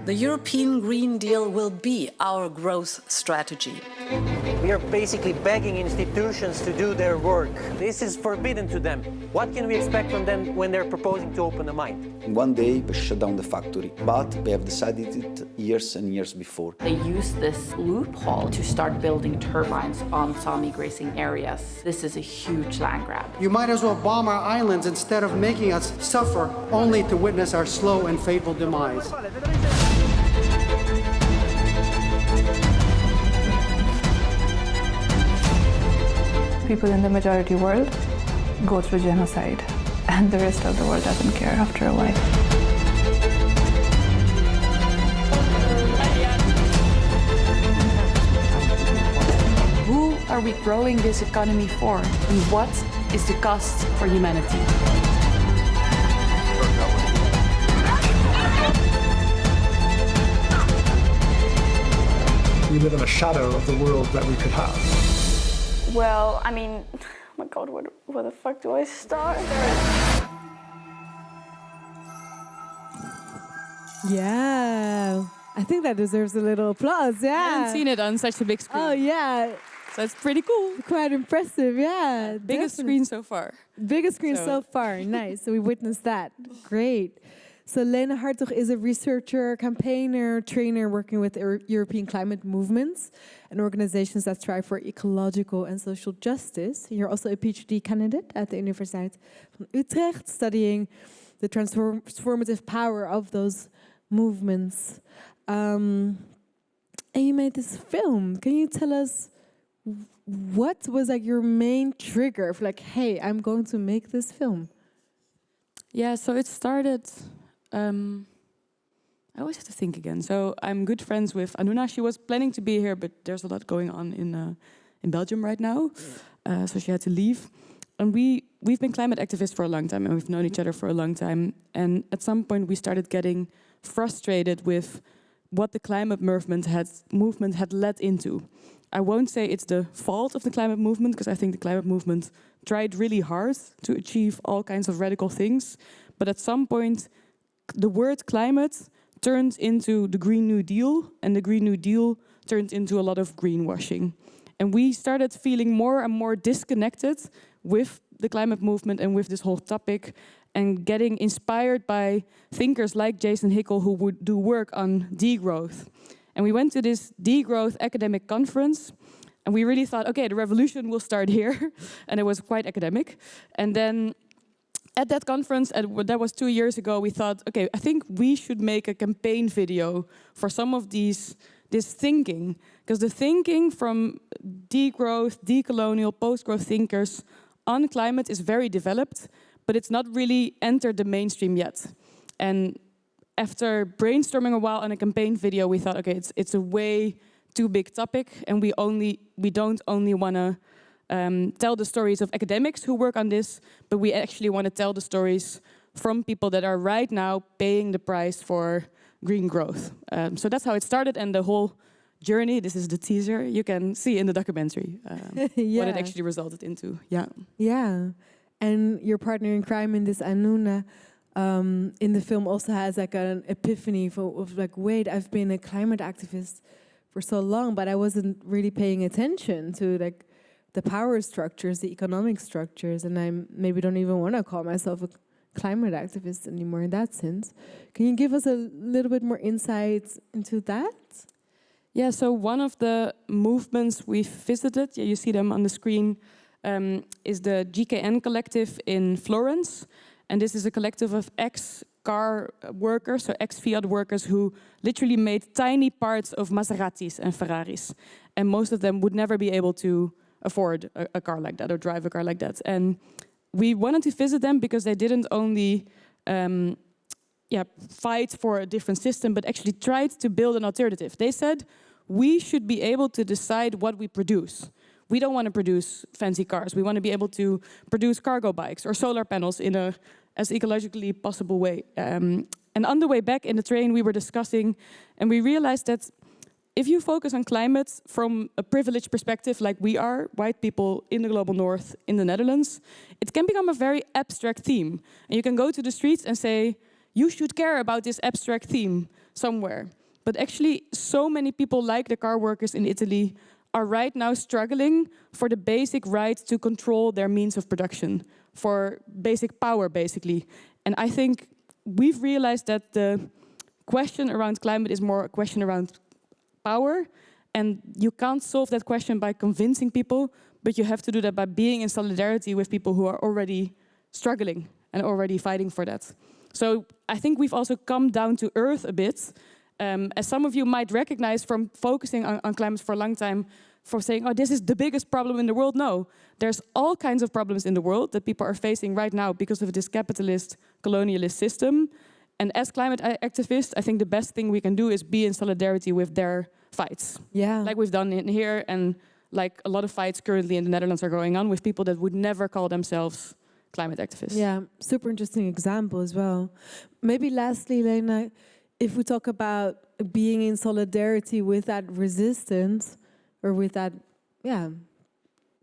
The European Green Deal will be our growth strategy. We are basically begging institutions to do their work. This is forbidden to them. What can we expect from them when they're proposing to open a mine? In one day, we shut down the factory, but they have decided it years and years before. They use this loophole to start building turbines on Sami grazing areas. This is a huge land grab. You might as well bomb our islands instead of making us suffer only to witness our slow and fateful demise. People in the majority world go through genocide, and the rest of the world doesn't care after a while. Who are we growing this economy for? And what is the cost for humanity? We live in a shadow of the world that we could have. Well, I mean, oh my God, where the fuck do I start? Yeah, I think that deserves a little applause. Yeah, I haven't seen it on such a big screen. Oh yeah, so it's pretty cool. Quite impressive. Yeah, biggest screen so far. Biggest screen so far. Nice. So we witnessed that. Great. So Lena Hartog is a researcher, campaigner, trainer working with European climate movements and organizations that strive for ecological and social justice. You're also a PhD candidate at the Universiteit van Utrecht, studying the transformative power of those movements. And you made this film. Can you tell us what was like your main trigger for like, hey, I'm going to make this film? Yeah, so it started... I always have to think again. So I'm good friends with Anuna. She was planning to be here, but there's a lot going on in Belgium right now, so she had to leave. And we've been climate activists for a long time, and we've known each other for a long time. And at some point, we started getting frustrated with what the climate movement had led into. I won't say it's the fault of the climate movement, because I think the climate movement tried really hard to achieve all kinds of radical things. But at some point, the word climate turned into the Green New Deal, and the Green New Deal turned into a lot of greenwashing. And we started feeling more and more disconnected with the climate movement and with this whole topic, and getting inspired by thinkers like Jason Hickel, who would do work on degrowth. And we went to this degrowth academic conference, and we really thought, okay, the revolution will start here. And it was quite academic. And then at that conference, that was 2 years ago, we thought, okay, I think we should make a campaign video for some of this thinking. Because the thinking from degrowth, decolonial, post-growth thinkers on climate is very developed, but it's not really entered the mainstream yet. And after brainstorming a while on a campaign video, we thought, okay, it's a way too big topic, and we don't only want to tell the stories of academics who work on this, but we actually want to tell the stories from people that are right now paying the price for green growth. So that's how it started, and the whole journey, this is the teaser, you can see in the documentary what it actually resulted into. Yeah. Yeah. And your partner in crime in this, Anuna, in the film also has like an epiphany of like, wait, I've been a climate activist for so long, but I wasn't really paying attention to like the power structures, the economic structures, and I maybe don't even want to call myself a climate activist anymore in that sense. Can you give us a little bit more insights into that? Yeah, so one of the movements we've visited, you see them on the screen, is the GKN collective in Florence. And this is a collective of ex-car workers, so ex-Fiat workers who literally made tiny parts of Maseratis and Ferraris. And most of them would never be able to afford a car like that or drive a car like that. And we wanted to visit them because they didn't only fight for a different system, but actually tried to build an alternative. They said, we should be able to decide what we produce. we don't want to produce fancy cars. We want to be able to produce cargo bikes or solar panels in a as ecologically possible way. And on the way back in the train, we were discussing, and we realized that if you focus on climate from a privileged perspective, like we are, white people in the global north, in the Netherlands, it can become a very abstract theme. And you can go to the streets and say, you should care about this abstract theme somewhere. But actually, so many people, like the car workers in Italy, are right now struggling for the basic right to control their means of production, for basic power, basically. And I think we've realized that the question around climate is more a question around power, and you can't solve that question by convincing people, but you have to do that by being in solidarity with people who are already struggling and already fighting for that. So I think we've also come down to earth a bit, as some of you might recognize from focusing on climate for a long time, for saying, oh, this is the biggest problem in the world. No, there's all kinds of problems in the world that people are facing right now because of this capitalist, colonialist system. And as climate activists, I think the best thing we can do is be in solidarity with their fights. Yeah. Like we've done in here, and like a lot of fights currently in the Netherlands are going on with people that would never call themselves climate activists. Yeah, super interesting example as well. Maybe lastly, Lena, if we talk about being in solidarity with that resistance, or with that,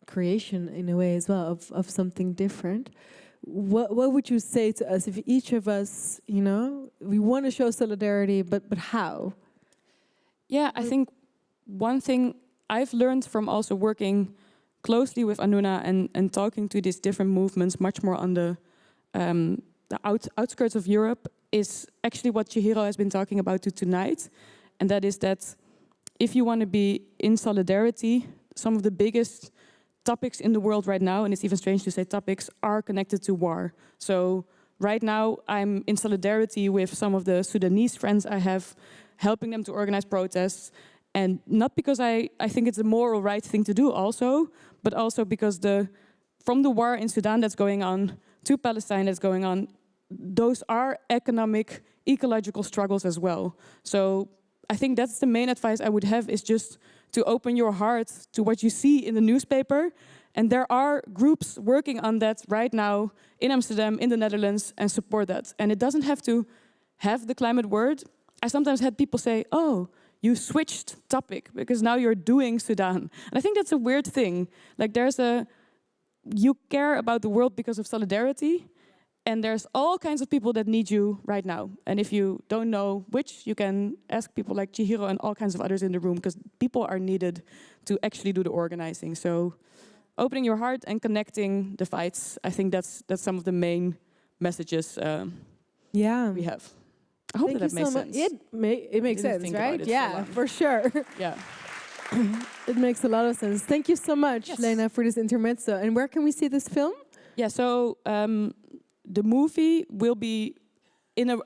creation in a way as well of something different, what would you say to us if each of us, we want to show solidarity, but how? Yeah, I think one thing I've learned from also working closely with Anuna and talking to these different movements much more on the outskirts of Europe is actually what Chihiro has been talking about tonight. And that is that if you want to be in solidarity, some of the biggest topics in the world right now, and it's even strange to say topics, are connected to war. So right now I'm in solidarity with some of the Sudanese friends I have, helping them to organize protests. And not because I think it's a moral right thing to do also, but also because from the war in Sudan that's going on to Palestine that's going on, those are economic, ecological struggles as well. So I think that's the main advice I would have, is just to open your heart to what you see in the newspaper. And there are groups working on that right now in Amsterdam, in the Netherlands, and support that. And it doesn't have to have the climate word. I sometimes had people say, oh, you switched topic because now you're doing Sudan. And I think that's a weird thing. Like you care about the world because of solidarity, and there's all kinds of people that need you right now. And if you don't know which, you can ask people like Chihiro and all kinds of others in the room, because people are needed to actually do the organizing. So opening your heart and connecting the fights, I think that's some of the main messages we have. I hope that makes sense. It makes sense, right? Yeah, for sure. Yeah. It makes a lot of sense. Thank you so much, Lena, for this intermezzo. And where can we see this film? Yeah, so the movie will be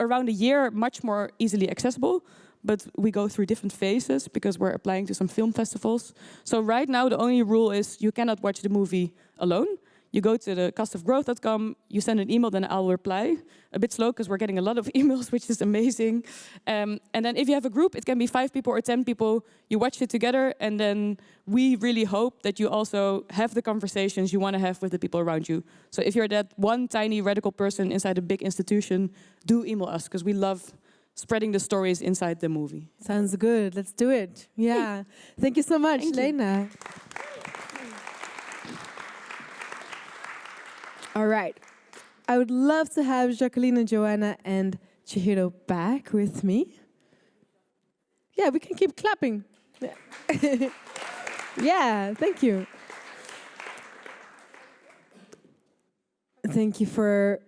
around a year much more easily accessible, but we go through different phases because we're applying to some film festivals. So right now the only rule is you cannot watch the movie alone. You go to the costofgrowth.com, you send an email, then I'll reply. A bit slow because we're getting a lot of emails, which is amazing. And then if you have a group, it can be 5 people or 10 people. You watch it together, and then we really hope that you also have the conversations you want to have with the people around you. So if you're that one tiny radical person inside a big institution, do email us, because we love spreading the stories inside the movie. Sounds good. Let's do it. Yeah. Thank you so much, Lena. All right. I would love to have Jacqueline, Joanna, and Chihiro back with me. Yeah, we can keep clapping. Yeah, thank you. Thank you for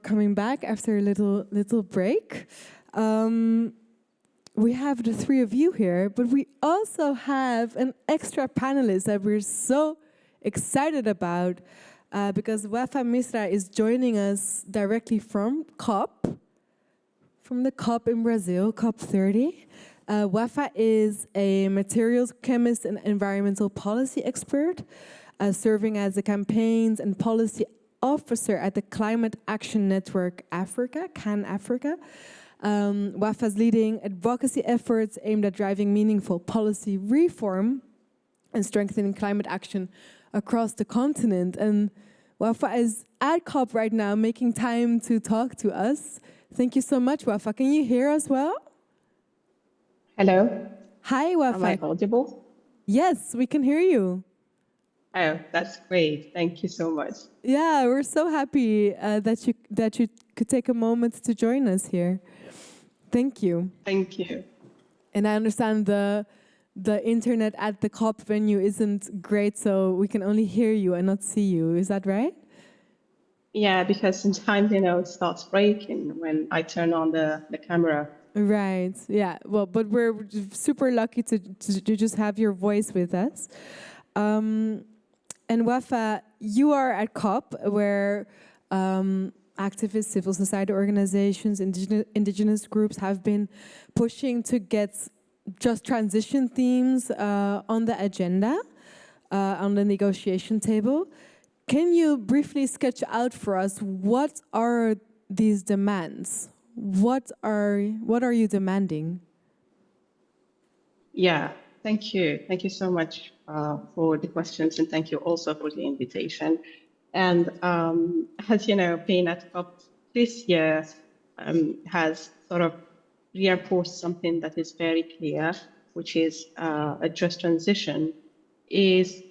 coming back after a little break. We have the 3 of you here, but we also have an extra panelist that we're so excited about. Because Wafa Misra is joining us directly from the COP in Brazil, COP30. Wafa is a materials chemist and environmental policy expert, serving as a campaigns and policy officer at the Climate Action Network Africa, CAN Africa. Wafa's leading advocacy efforts aimed at driving meaningful policy reform and strengthening climate action across the continent. And Wafa is at COP right now, making time to talk to us. Thank you so much, Wafa. Can you hear us well? Hello. Hi, Wafa. Am I audible? Yes, we can hear you. Oh, that's great. Thank you so much. Yeah, we're so happy that you could take a moment to join us here. Thank you. Thank you. And I understand the internet at the COP venue isn't great, so we can only hear you and not see you. Is that right? Yeah, because sometimes, it starts breaking when I turn on the camera. Right. Yeah. Well, but we're super lucky to just have your voice with us. And Wafa, you are at COP, where activists, civil society organizations, indigenous groups have been pushing to get just transition themes on the agenda, on the negotiation table. Can you briefly sketch out for us what are these demands? What are you demanding? Yeah, thank you. Thank you so much for the questions, and thank you also for the invitation. And as you know, being at COP this year has sort of reinforced something that is very clear, which is a just transition is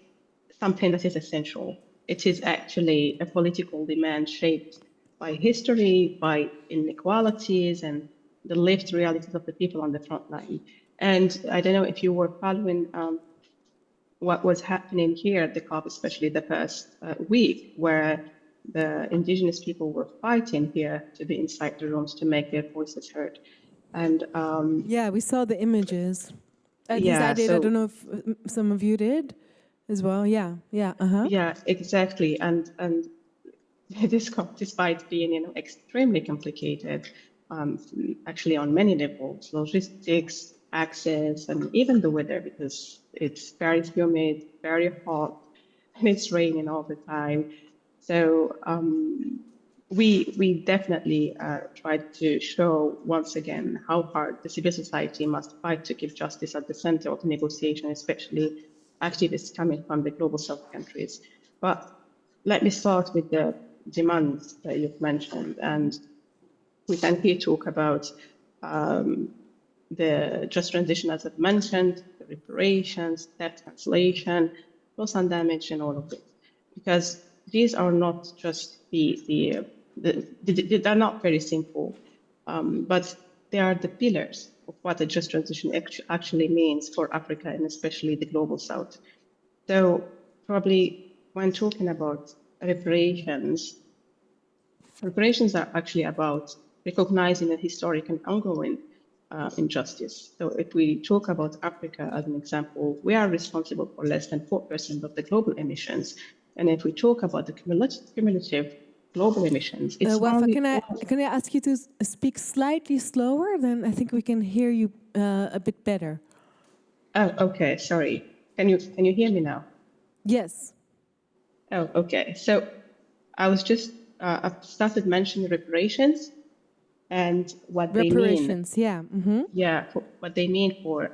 something that is essential. It is actually a political demand shaped by history, by inequalities, and the lived realities of the people on the front line. And I don't know if you were following what was happening here at the COP, especially the past week, where the indigenous people were fighting here to be inside the rooms to make their voices heard. And yeah, we saw the images. At least yeah, I did. so, I don't know if some of you did as well. Yeah, yeah, yeah, exactly. And this COP, despite being extremely complicated, actually on many levels, logistics, access, and even the weather, because it's very humid, very hot, and it's raining all the time. So we definitely tried to show once again how hard the civil society must fight to keep justice at the center of negotiation, especially activists coming from the global south countries. But let me start with the demands that you've mentioned, and we can here talk about the just transition, as I've mentioned, the reparations, debt cancellation, loss and damage, and all of it, because these are not just they're not very simple, but they are the pillars of what a just transition actually means for Africa and especially the global south. So probably when talking about reparations are actually about recognizing a historic and ongoing injustice. So if we talk about Africa as an example, we are responsible for less than 4% of the global emissions. And if we talk about the cumulative global emissions, it's Wafa, can I ask you to speak slightly slower? Then I think we can hear you a bit better. Oh, okay. Sorry. Can you hear me now? Yes. Oh, okay. So I was just I've started mentioning reparations and what they mean. Reparations, yeah. Mm-hmm. Yeah, what they mean for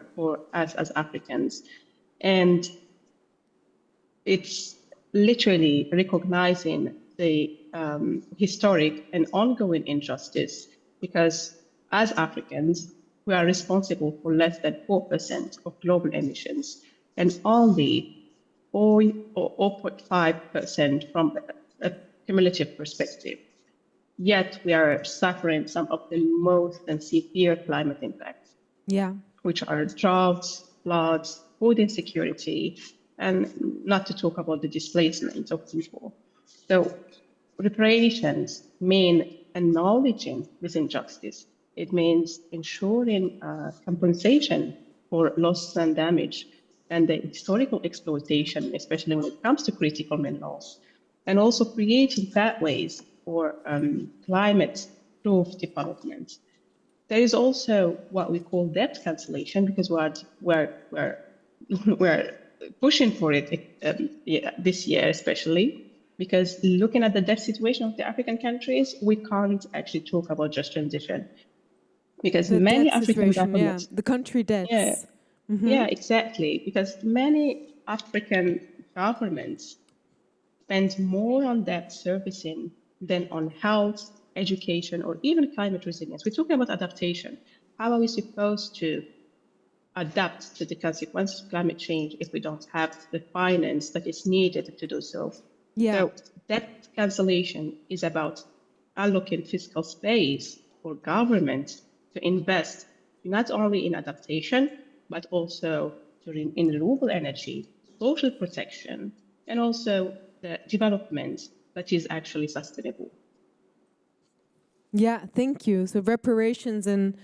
us as Africans, and it's literally recognizing the historic and ongoing injustice, because as Africans, we are responsible for less than 4% of global emissions and only 0.5% from a cumulative perspective. Yet we are suffering some of the most severe climate impacts, which are droughts, floods, food insecurity, and not to talk about the displacement of people. So reparations mean acknowledging this injustice. It means ensuring compensation for loss and damage and the historical exploitation, especially when it comes to critical minerals, and also creating pathways for climate-proof development. There is also what we call debt cancellation, because we're pushing for it this year, especially because looking at the debt situation of the African countries, we can't actually talk about just transition, because many African governments, the country debts. yeah, exactly, because many African governments spend more on debt servicing than on health, education, or even climate resilience. We're talking about adaptation. How are we supposed to adapt to the consequences of climate change if we don't have the finance that is needed to do so? Yeah. So debt cancellation is about allocating fiscal space for government to invest not only in adaptation, but also in renewable energy, social protection, and also the development that is actually sustainable. Yeah, thank you. So reparations and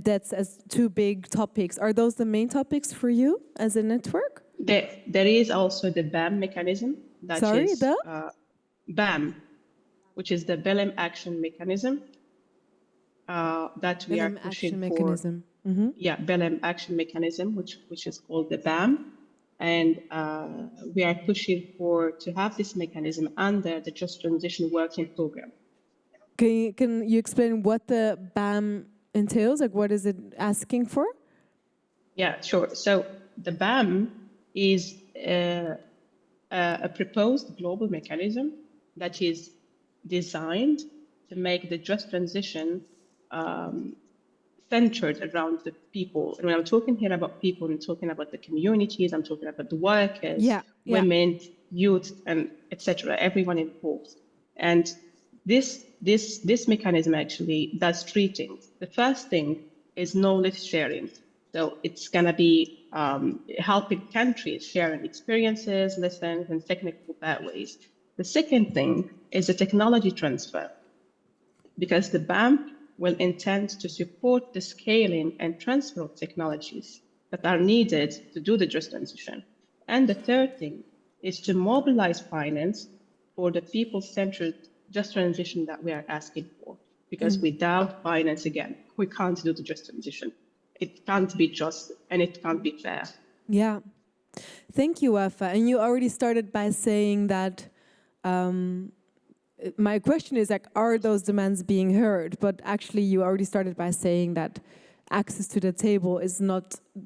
debts as two big topics. Are those the main topics for you as a network? There is also the BAM mechanism. BAM, which is the Belém Action Mechanism that we are pushing for. Mm-hmm. Yeah, Belém Action Mechanism, which is called the BAM. And we are pushing to have this mechanism under the Just Transition Working Program. Can you explain what the BAM entails? Like, what is it asking for? Yeah, sure. So the BAM is a proposed global mechanism that is designed to make the just transition centered around the people. And when I'm talking here about people, I'm talking about the communities, I'm talking about the workers, women, youth, and etc., everyone involved. And this mechanism actually does three things. The first thing is knowledge sharing. So it's going to be helping countries sharing experiences, lessons, and technical pathways. The second thing is the technology transfer, because the BAM will intend to support the scaling and transfer of technologies that are needed to do the just transition. And the third thing is to mobilize finance for the people-centered just transition that we are asking for. Because without finance, again, we can't do the just transition. It can't be just and it can't be fair. Yeah. Thank you, Wafa. And you already started by saying that my question is, like, are those demands being heard? But actually, you already started by saying that access to the table is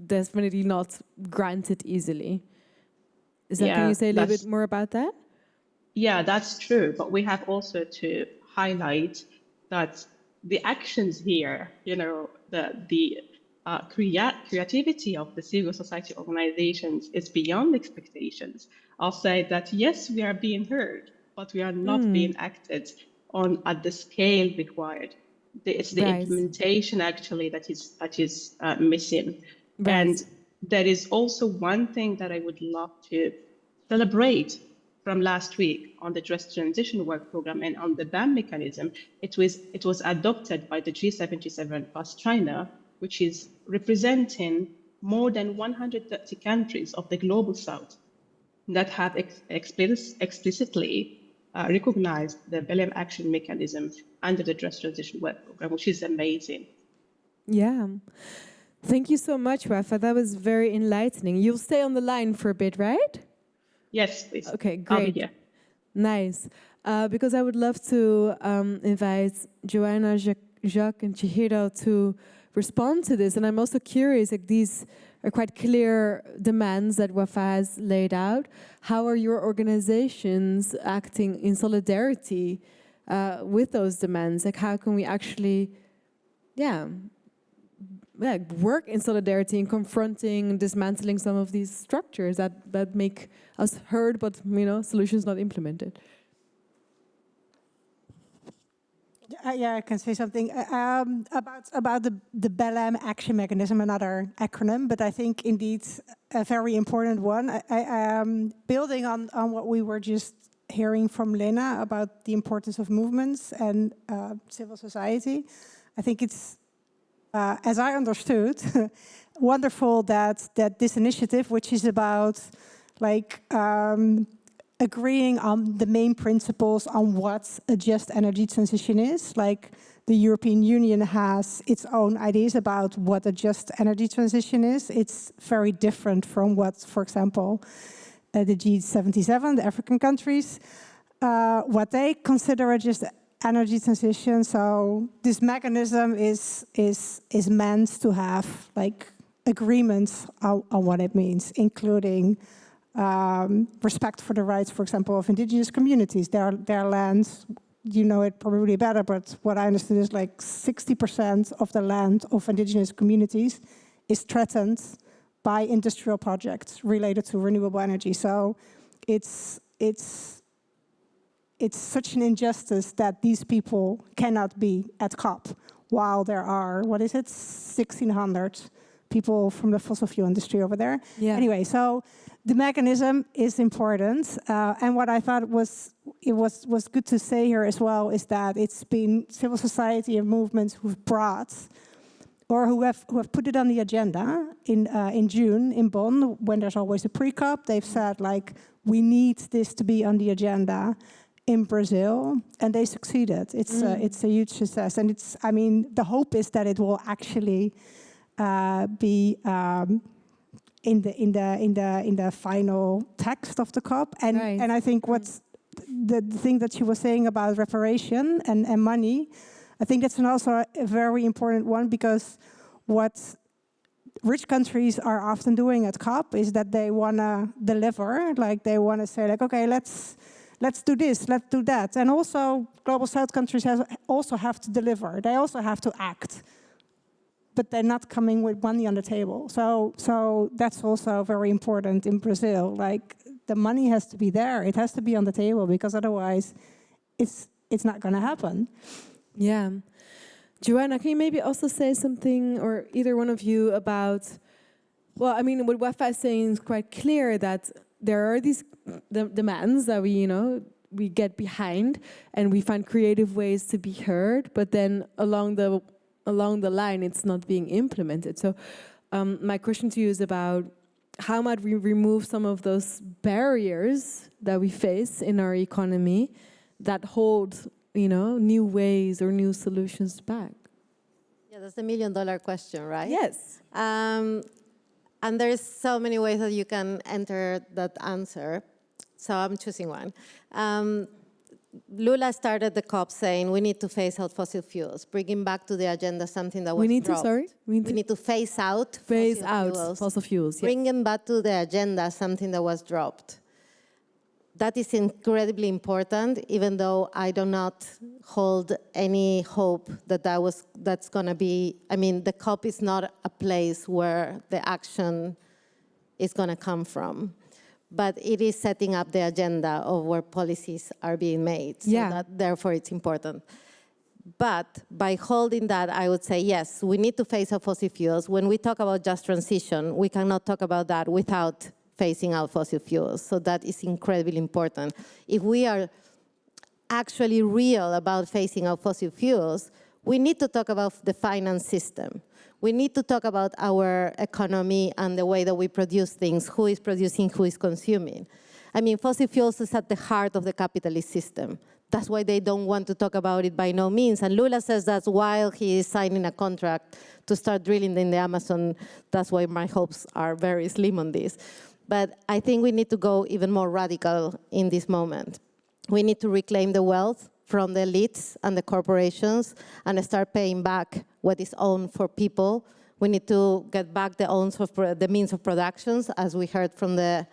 definitely not granted easily. Can you say a little bit more about that? Yeah, that's true. But we have also to highlight that the actions here, the creativity of the civil society organizations is beyond expectations. I'll say that, yes, we are being heard, but we are not being acted on at the scale required. It's the implementation actually that is missing. Right. And there is also one thing that I would love to celebrate from last week on the Just Transition Work Program and on the BAM mechanism. It was adopted by the G77 plus China, which is representing more than 130 countries of the global South that have explicitly recognized the Belém Action Mechanism under the Just Transition Work Program, which is amazing. Yeah. Thank you so much, Wafa. That was very enlightening. You'll stay on the line for a bit, right? Yes, please. Okay, great. I'll be here. Nice. Because I would love to invite Joanna, Jacques, and Chihiro to respond to this. And I'm also curious, like, these are quite clear demands that Wafa has laid out. How are your organizations acting in solidarity with those demands? Like, how can we actually, work in solidarity in confronting and dismantling some of these structures that make us heard, but solutions not implemented? I can say something about the Belém Action Mechanism, another acronym, but I think indeed a very important one. Building on what we were just hearing from Lena about the importance of movements and civil society. I think it's, as I understood, wonderful that this initiative, which is about agreeing on the main principles on what a just energy transition is. Like, the European Union has its own ideas about what a just energy transition is. It's very different from what, for example, the G77, the African countries, what they consider a just energy transition. So this mechanism is meant to have agreements on what it means, including respect for the rights, for example, of indigenous communities. Their lands, you know it probably better, but what I understood is like 60% of the land of indigenous communities is threatened by industrial projects related to renewable energy. So it's such an injustice that these people cannot be at COP, while there are, 1,600 people from the fossil fuel industry over there. Yeah. Anyway, so the mechanism is important. And what I thought was good to say here as well is that it's been civil society and movements who've brought or who have put it on the agenda in June in Bonn, when there's always a pre-COP. They've said, like, we need this to be on the agenda in Brazil, and they succeeded. It's a huge success, and the hope is that it will actually be in the final text of the COP. And right. And I think what's the thing that she was saying about reparation and money, I think that's also a very important one, because what rich countries are often doing at COP is that they want to deliver, like they want to say, like, okay, let's do this, let's do that. And also, Global South countries also have to deliver. They also have to act. But they're not coming with money on the table. So that's also very important in Brazil. Like, the money has to be there. It has to be on the table, because otherwise it's not going to happen. Yeah. Joanna, can you maybe also say something, or either one of you, about, well, I mean, what Wafa is saying is quite clear, that there are these demands that we get behind, and we find creative ways to be heard, but then along the line, it's not being implemented. So my question to you is about how might we remove some of those barriers that we face in our economy that hold, new ways or new solutions back? Yeah, that's the $1 million question, right? Yes. And there's so many ways that you can enter that answer. So I'm choosing one. Lula started the COP saying we need to phase out fossil fuels, bringing back to the agenda something that was dropped. We need to phase out fossil fuels. Yes. Bringing back to the agenda something that was dropped. That is incredibly important, even though I do not hold any hope that that's going to be. I mean, the COP is not a place where the action is going to come from. But it is setting up the agenda of where policies are being made. So therefore, it's important. But by holding that, I would say, yes, we need to phase out fossil fuels. When we talk about just transition, we cannot talk about that without phasing out fossil fuels. So that is incredibly important. If we are actually real about phasing out fossil fuels, we need to talk about the finance system. We need to talk about our economy and the way that we produce things, who is producing, who is consuming. I mean, fossil fuels is at the heart of the capitalist system. That's why they don't want to talk about it by no means. And Lula says that while he is signing a contract to start drilling in the Amazon. That's why my hopes are very slim on this. But I think we need to go even more radical in this moment. We need to reclaim the wealth from the elites and the corporations and start paying back what is owned for people. We need to get back the means of productions, as we heard from the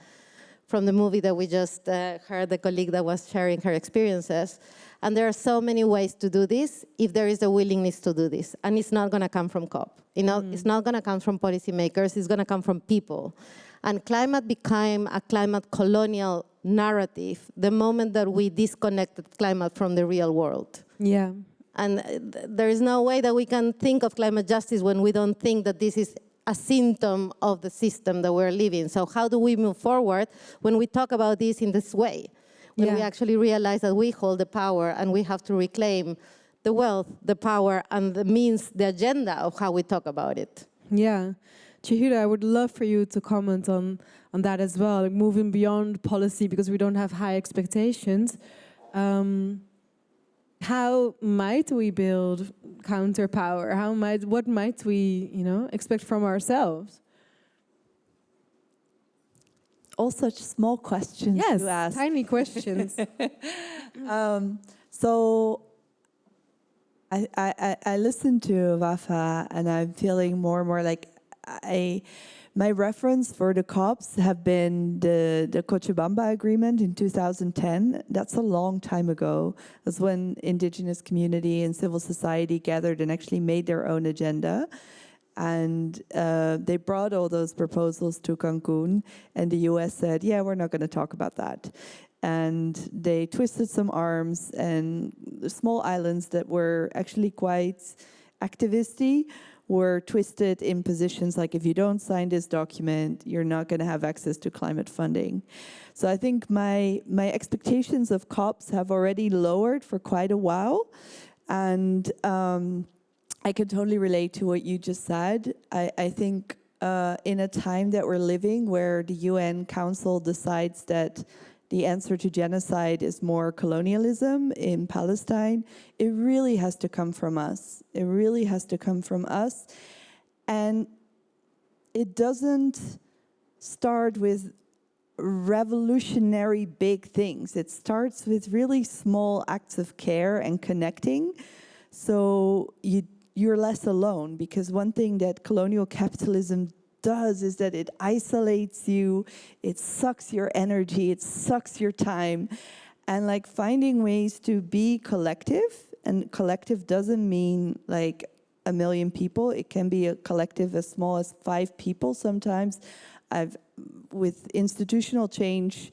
movie that we just heard, the colleague that was sharing her experiences. And there are so many ways to do this if there is a willingness to do this. And it's not going to come from COP. It's not going to come from policymakers. It's going to come from people. And climate became a climate colonial narrative the moment that we disconnected climate from the real world. Yeah. And there is no way that we can think of climate justice when we don't think that this is a symptom of the system that we're living. So how do we move forward when we talk about this in this way? When we actually realize that we hold the power and we have to reclaim the wealth, the power, and the means, the agenda of how we talk about it. Yeah. Chihiro, I would love for you to comment on that as well, like moving beyond policy because we don't have high expectations. How might we build counterpower? What might we, expect from ourselves? All such small questions to ask. Tiny questions. So I listen to Wafa and I'm feeling more and more like my reference for the COPs have been the Cochabamba Agreement in 2010. That's a long time ago. That's when indigenous community and civil society gathered and actually made their own agenda. And they brought all those proposals to Cancun, and the US said, yeah, we're not going to talk about that. And they twisted some arms, and the small islands that were actually quite activisty were twisted in positions like, if you don't sign this document, you're not going to have access to climate funding. So I think my expectations of COPs have already lowered for quite a while. And I can totally relate to what you just said. I think in a time that we're living where the UN Council decides that the answer to genocide is more colonialism in Palestine, it really has to come from us. It really has to come from us. And it doesn't start with revolutionary big things. It starts with really small acts of care and connecting. So you're less alone, because one thing that colonial capitalism does is that it isolates you, it sucks your energy, it sucks your time. And like finding ways to be collective, and collective doesn't mean like 1 million people, it can be a collective as small as 5 people sometimes. With institutional change,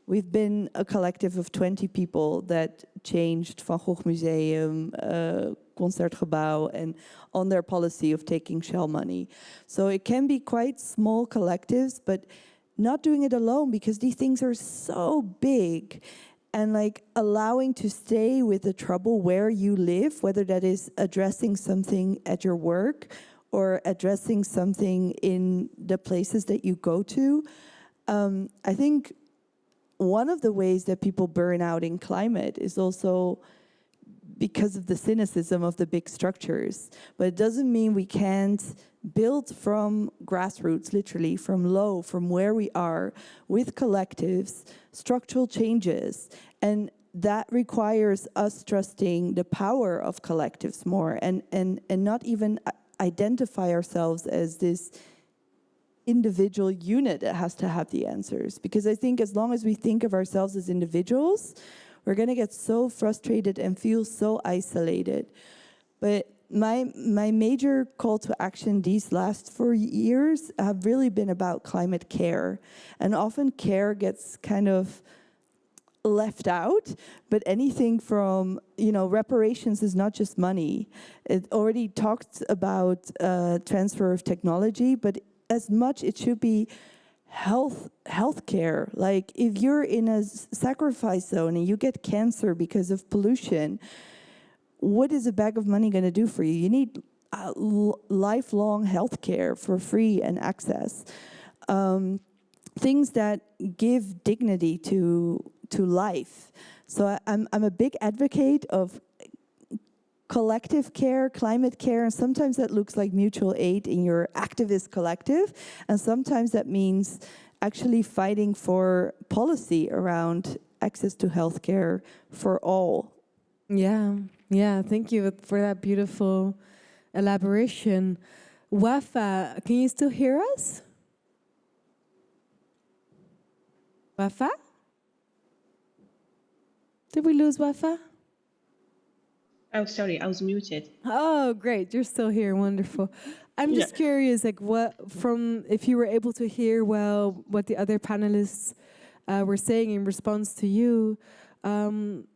we've been a collective of 20 people that changed Van Gogh Museum, Concertgebouw, and on their policy of taking Shell money. So it can be quite small collectives, but not doing it alone, because these things are so big. And like allowing to stay with the trouble where you live, whether that is addressing something at your work or addressing something in the places that you go to. I think one of the ways that people burn out in climate is also because of the cynicism of the big structures. But it doesn't mean we can't build from grassroots, literally, from low, from where we are, with collectives, structural changes. And that requires us trusting the power of collectives more, and not even identify ourselves as this individual unit that has to have the answers. Because I think as long as we think of ourselves as individuals, we're going to get so frustrated and feel so isolated. But my major call to action these last 4 years have really been about climate care. And often care gets kind of left out, but anything from, reparations is not just money. It already talked about transfer of technology, but as much it should be health care. Like if you're in a sacrifice zone and you get cancer because of pollution, what is a bag of money going to do for you? You need lifelong health care for free and access. Things that give dignity to life. So I'm a big advocate of collective care, climate care, and sometimes that looks like mutual aid in your activist collective, and sometimes that means actually fighting for policy around access to healthcare for all. Yeah, thank you for that beautiful elaboration. Wafa, can you still hear us? Wafa? Did we lose Wafa? Oh, sorry, I was muted. Oh, great. You're still here. Wonderful. I'm just curious, like if you were able to hear well what the other panelists were saying in response to you. I'm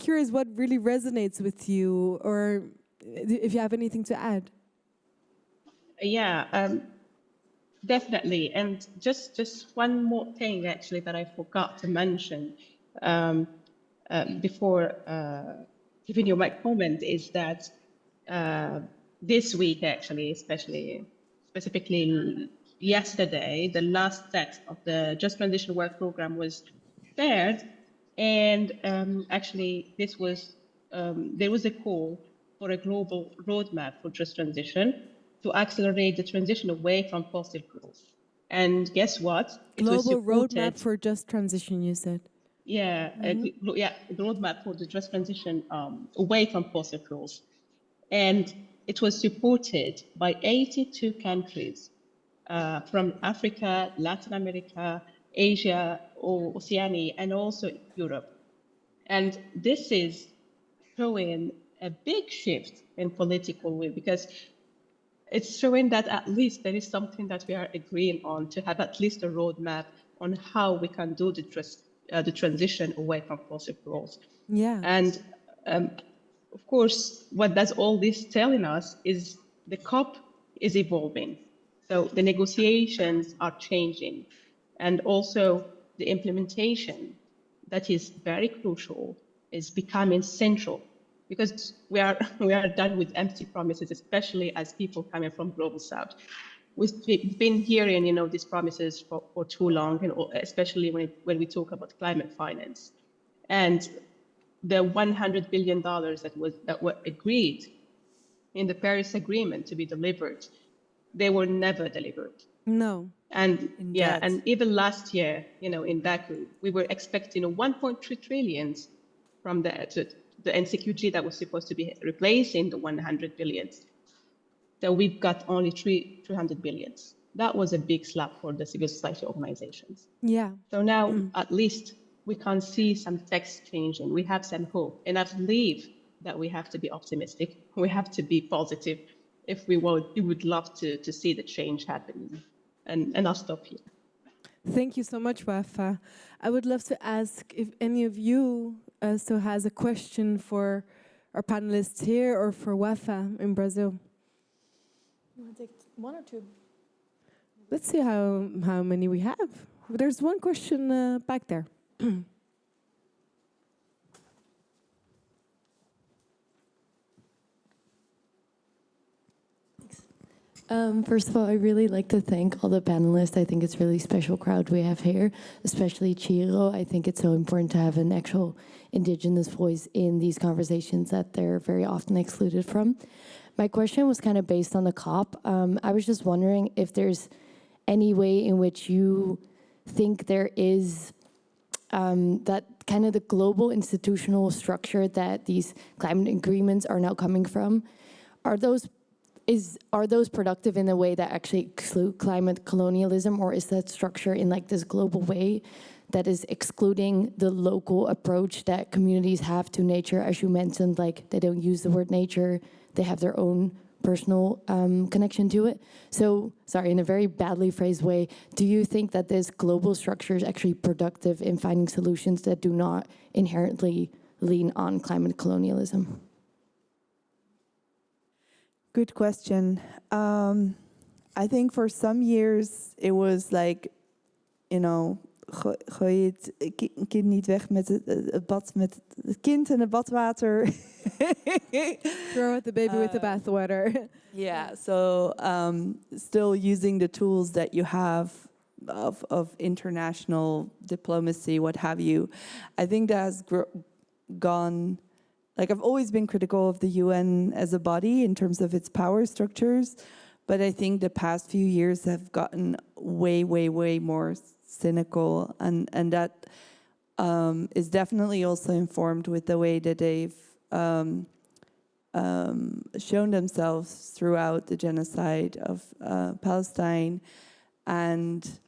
curious what really resonates with you, or if you have anything to add. Yeah, definitely. And just one more thing, actually, that I forgot to mention before giving you my comment is that this week, actually, specifically yesterday, the last set of the Just Transition Work Program was shared, and actually this was there was a call for a global roadmap for just transition to accelerate the transition away from fossil fuels. And guess what? Global roadmap for just transition, you said. Yeah, the roadmap for the just transition away from fossil fuels. And it was supported by 82 countries from Africa, Latin America, Asia, or Oceania, and also Europe. And this is showing a big shift in political will, because it's showing that at least there is something that we are agreeing on, to have at least a roadmap on how we can do the transition away from fossil fuels. Yeah. And of course, what does all this telling us is the COP is evolving. So the negotiations are changing, and also the implementation, that is very crucial, is becoming central, because we are done with empty promises, especially as people coming from global south. We've been hearing, these promises for too long, especially when we talk about climate finance, and the $100 billion that were agreed in the Paris Agreement to be delivered, they were never delivered. No. And and even last year, in Baku, we were expecting 1.3 trillion from the NCQG that was supposed to be replacing the 100 billion. So we've got only 300 billion. That was a big slap for the civil society organizations. Yeah. So now, at least, we can see some text changing. We have some hope. And I believe that we have to be optimistic. We have to be positive if we would love to see the change happening. And I'll stop here. Thank you so much, Wafa. I would love to ask if any of you still has a question for our panelists here or for Wafa in Brazil. You want to take one or two? Let's see how many we have. There's one question back there. First of all, I really like to thank all the panelists. I think it's a really special crowd we have here, especially Chiro. I think it's so important to have an actual indigenous voice in these conversations that they're very often excluded from. My question was kind of based on the COP. I was just wondering if there's any way in which you think there is that kind of the global institutional structure that these climate agreements are now coming from, are those productive in a way that actually exclude climate colonialism, or is that structure in like this global way that is excluding the local approach that communities have to nature? As you mentioned, like they don't use the word nature, they have their own personal connection to it. So, sorry, in a very badly phrased way, do you think that this global structure is actually productive in finding solutions that do not inherently lean on climate colonialism? Good question. I think for some years it was like, gooi het kind niet weg met het bad met het kind en het badwater. Throw out the baby with the bathwater. Yeah, so still using the tools that you have of international diplomacy, what have you. I think that has gone. Like, I've always been critical of the UN as a body in terms of its power structures, but I think the past few years have gotten way, way, way more cynical, and that is definitely also informed with the way that they've shown themselves throughout the genocide of Palestine, and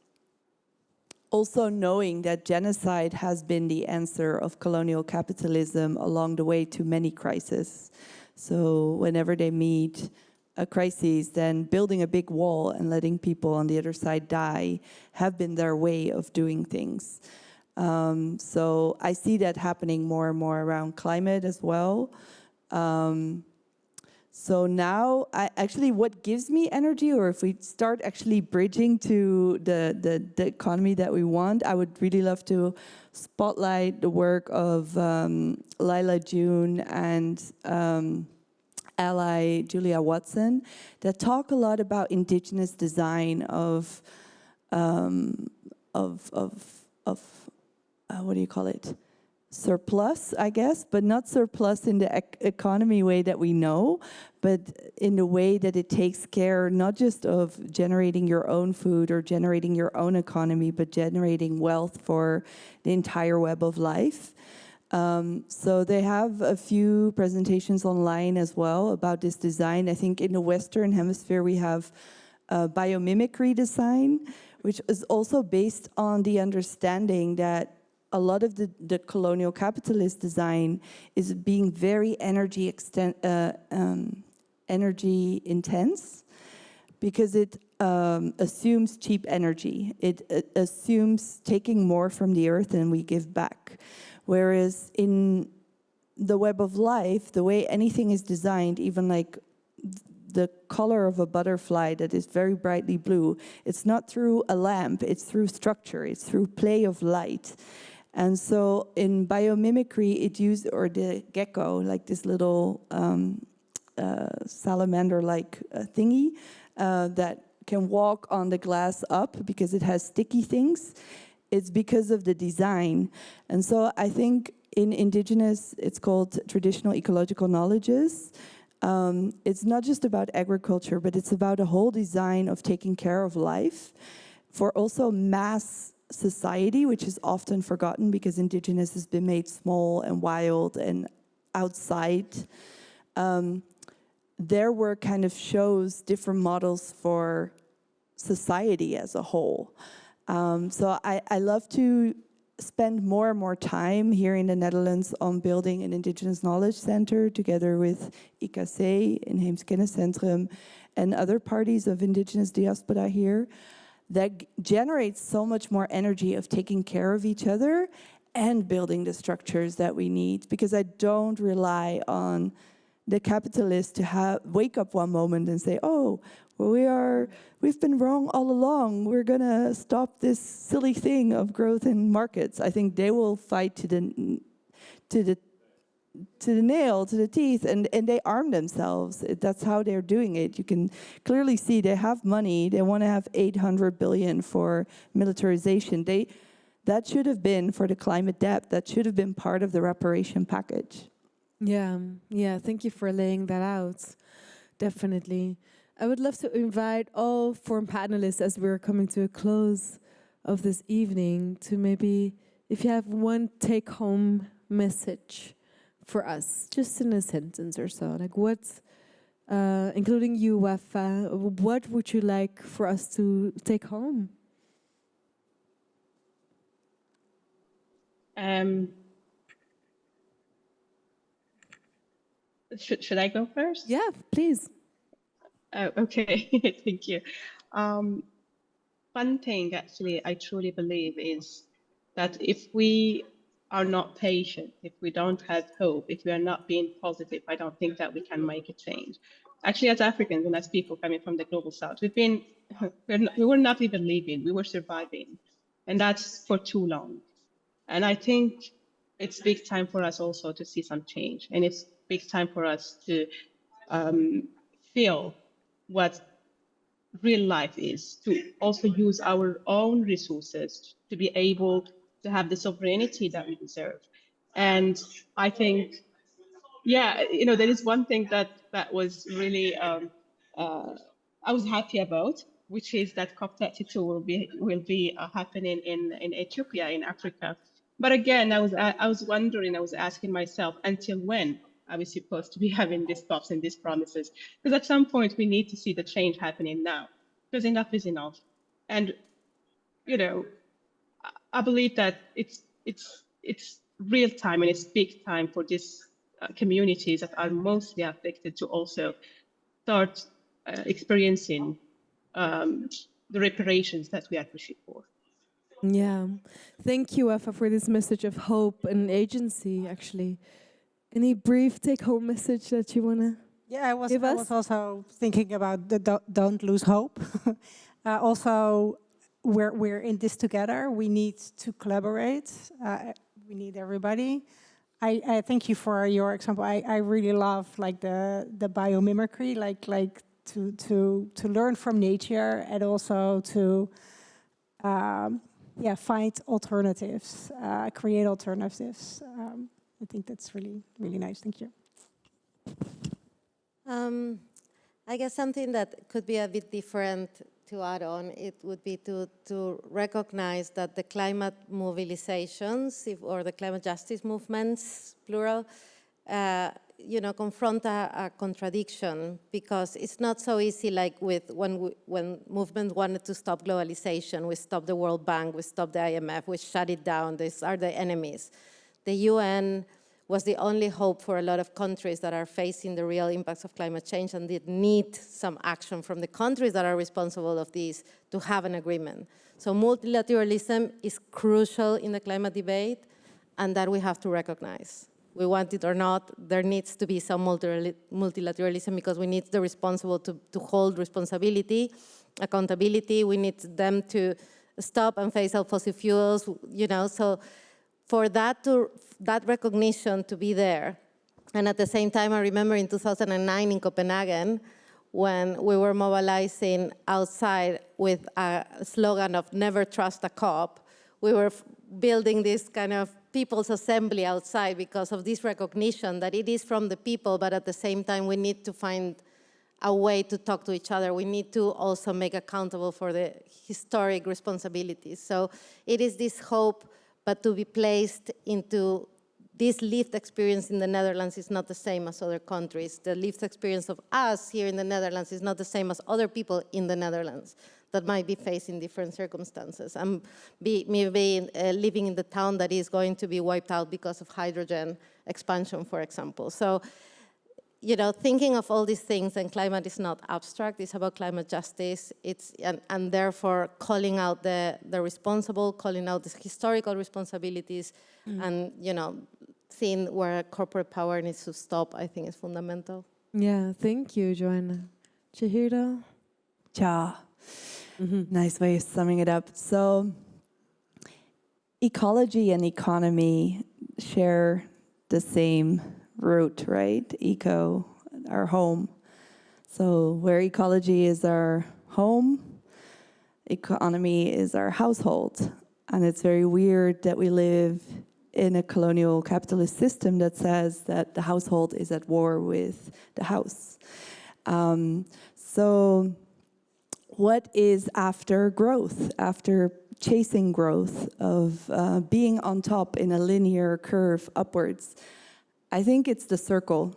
also knowing that genocide has been the answer of colonial capitalism along the way to many crises. So whenever they meet a crisis, then building a big wall and letting people on the other side die have been their way of doing things. So I see that happening more and more around climate as well. So now, what gives me energy, or if we start actually bridging to the economy that we want, I would really love to spotlight the work of Lila June and ally Julia Watson, that talk a lot about indigenous design of what do you call it? Surplus, I guess, but not surplus in the economy way that we know, but in the way that it takes care not just of generating your own food or generating your own economy, but generating wealth for the entire web of life. So they have a few presentations online as well about this design. I think in the Western Hemisphere we have biomimicry design, which is also based on the understanding that a lot of the colonial capitalist design is being very energy intense, because it assumes cheap energy. It assumes taking more from the earth than we give back. Whereas in the web of life, the way anything is designed, even like the color of a butterfly that is very brightly blue, it's not through a lamp, it's through structure, it's through play of light. And so in biomimicry, it used, or the gecko, like this little salamander-like thingy that can walk on the glass up because it has sticky things. It's because of the design. And so I think in indigenous, it's called traditional ecological knowledges. It's not just about agriculture, but it's about a whole design of taking care of life for also mass society, which is often forgotten because indigenous has been made small and wild and outside. Their work kind of shows different models for society as a whole. So I love to spend more and more time here in the Netherlands on building an Indigenous Knowledge Center together with IKC, Inheems Kenniscentrum, and other parties of Indigenous diaspora here that generates so much more energy of taking care of each other and building the structures that we need, because I don't rely on the capitalists to wake up one moment and say, oh, well, we've been wrong all along. We're gonna stop this silly thing of growth in markets. I think they will fight to the nail, to the teeth, and they arm themselves. That's how they're doing it. You can clearly see they have money. They want to have 800 billion for militarization. That should have been for the climate debt. That should have been part of the reparation package. Yeah, thank you for laying that out. Definitely. I would love to invite all 4 panelists as we're coming to a close of this evening to maybe, if you have one take-home message for us, just in a sentence or so, like what, including you, Wafa, what would you like for us to take home? Should I go first? Yeah, please. Oh, okay, thank you. One thing, actually, I truly believe is that if we are not patient, if we don't have hope, if we are not being positive, I don't think that we can make a change. Actually, as Africans and as people coming from the global south, we were not even living, we were surviving. And that's for too long. And I think it's big time for us also to see some change. And it's big time for us to feel what real life is, to also use our own resources to be able to have the sovereignty that we deserve. And I think, yeah, there is one thing that was really I was happy about, which is that COP32 will be happening in Ethiopia, in Africa. But again, I was wondering, I was asking myself, until when are we supposed to be having these thoughts and these promises? Because at some point we need to see the change happening now, because enough is enough. And I believe that it's real time and it's big time for these communities that are mostly affected to also start experiencing the reparations that we are pushing for. Yeah, thank you, Wafa, for this message of hope and agency, actually. Any brief take-home message that you want to give us? I was also thinking about the don't lose hope. Also, we're in this together. We need to collaborate. We need everybody. I thank you for your example. I really love like the biomimicry, like to learn from nature and also to find alternatives, create alternatives. I think that's really, really nice. Thank you. I guess something that could be a bit different to add on, it would be to recognize that the climate mobilizations or the climate justice movements, plural, confront a contradiction, because it's not so easy like when movements wanted to stop globalization, we stopped the World Bank, we stopped the IMF, we shut it down, these are the enemies. The UN was the only hope for a lot of countries that are facing the real impacts of climate change and did need some action from the countries that are responsible of this to have an agreement. So multilateralism is crucial in the climate debate, and that we have to recognize. We want it or not, there needs to be some multilateralism, because we need the responsible to hold responsibility, accountability. We need them to stop and phase out fossil fuels, so for that recognition to be there. And at the same time, I remember in 2009 in Copenhagen, when we were mobilizing outside with a slogan of never trust a COP, we were building this kind of people's assembly outside because of this recognition that it is from the people, but at the same time, we need to find a way to talk to each other. We need to also make accountable for the historic responsibilities. So it is this hope, but to be placed into this lived experience in the Netherlands is not the same as other countries. The lived experience of us here in the Netherlands is not the same as other people in the Netherlands that might be facing different circumstances and maybe living in the town that is going to be wiped out because of hydrogen expansion, for example. So, thinking of all these things, and climate is not abstract, it's about climate justice, and therefore calling out the responsible, calling out the historical responsibilities, and, seeing where corporate power needs to stop, I think is fundamental. Yeah, thank you, Joanna. Chihiro? Ja. Nice way of summing it up. So, ecology and economy share the same root, right? Eco, our home. So where ecology is our home, economy is our household. And it's very weird that we live in a colonial capitalist system that says that the household is at war with the house. So what is after growth, after chasing growth, of being on top in a linear curve upwards? I think it's the circle.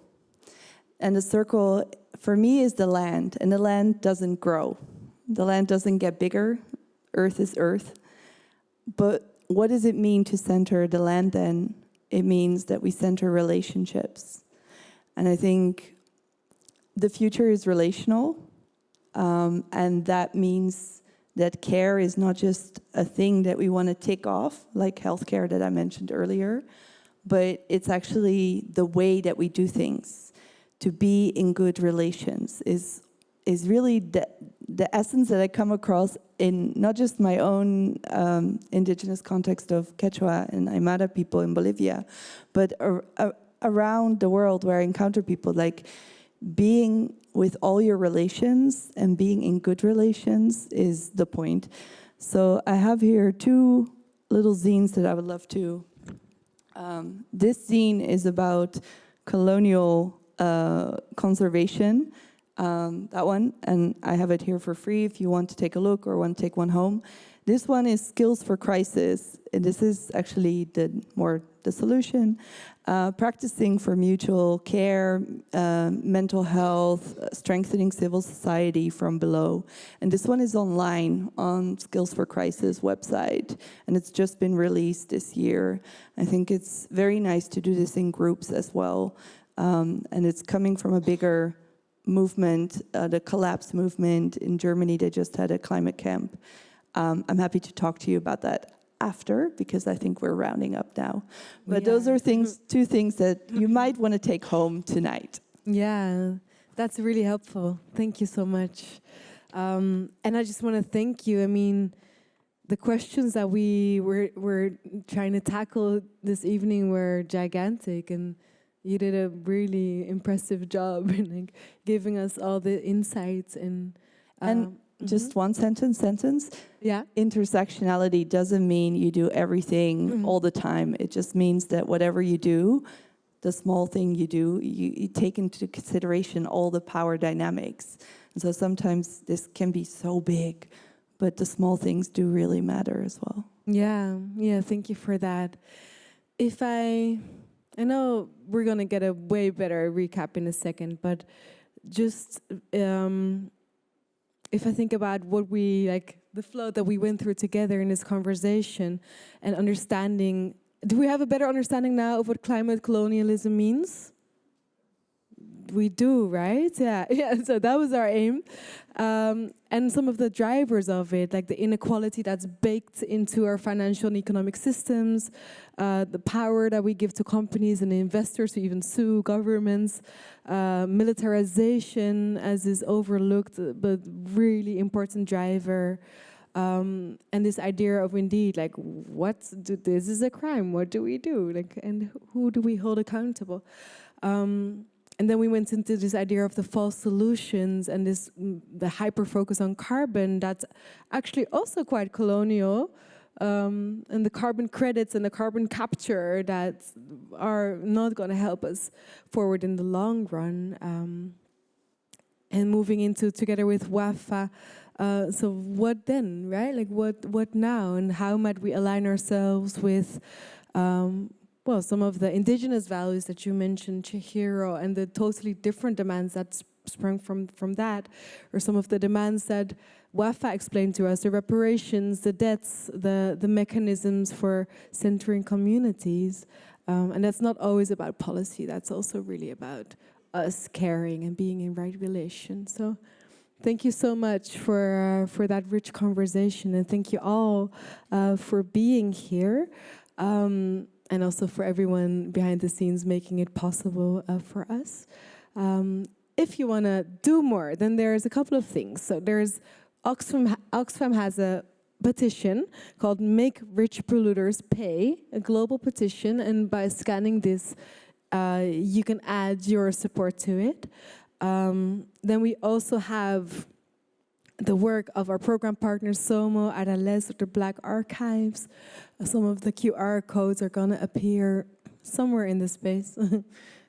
And the circle, for me, is the land. And the land doesn't grow. The land doesn't get bigger. Earth is earth. But what does it mean to center the land then? It means that we center relationships. And I think the future is relational. And that means that care is not just a thing that we want to tick off, like healthcare that I mentioned earlier, but it's actually the way that we do things. To be in good relations is really the essence that I come across in not just my own indigenous context of Quechua and Aymara people in Bolivia, but around the world where I encounter people, like being with all your relations and being in good relations is the point. So I have here two little zines that I would love to. This zine is about colonial conservation, that one, and I have it here for free if you want to take a look or want to take one home. This one is Skills for Crisis, and this is actually the solution. Practicing for mutual care, mental health, strengthening civil society from below. And this one is online on Skills for Crisis website, and it's just been released this year. I think it's very nice to do this in groups as well. And it's coming from a bigger movement, the Collapse movement in Germany. They just had a climate camp. I'm happy to talk to you about that after, because I think we're rounding up now. But those are two things that you might want to take home tonight. Yeah, that's really helpful. Thank you so much. And I just want to thank you. I mean, the questions that we were trying to tackle this evening were gigantic, and you did a really impressive job in like giving us all the insights and just one sentence. Yeah. Intersectionality doesn't mean you do everything all the time. It just means that whatever you do, the small thing you do, you take into consideration all the power dynamics. And so sometimes this can be so big, but the small things do really matter as well. Yeah, thank you for that. If I I know we're going to get a way better recap in a second, but just if I think about what we, like, the flow that we went through together in this conversation and understanding, do we have a better understanding now of what climate colonialism means? We do, right? Yeah, yeah. So that was our aim. And some of the drivers of it, like the inequality that's baked into our financial and economic systems, the power that we give to companies and investors to even sue governments, militarization as is overlooked but really important driver, and this idea of indeed, like, this is a crime, what do we do? Like, and who do we hold accountable? And then we went into this idea of the false solutions and the hyper focus on carbon that's actually also quite colonial, and the carbon credits and the carbon capture that are not going to help us forward in the long run. And moving into together with WAFA, so what then, right? Like what now, and how might we align ourselves with well, some of the indigenous values that you mentioned, Chihiro, and the totally different demands that sprung from that, or some of the demands that WAFA explained to us, the reparations, the debts, the mechanisms for centering communities. And that's not always about policy, that's also really about us caring and being in right relation. So thank you so much for that rich conversation, and thank you all for being here. And also for everyone behind the scenes making it possible for us. If you want to do more, then there's a couple of things. So there's Oxfam has a petition called Make Rich Polluters Pay, a global petition, and by scanning this, you can add your support to it. Then we also have the work of our program partners, SOMO, Arales, the Black Archives. Some of the QR codes are going to appear somewhere in the space.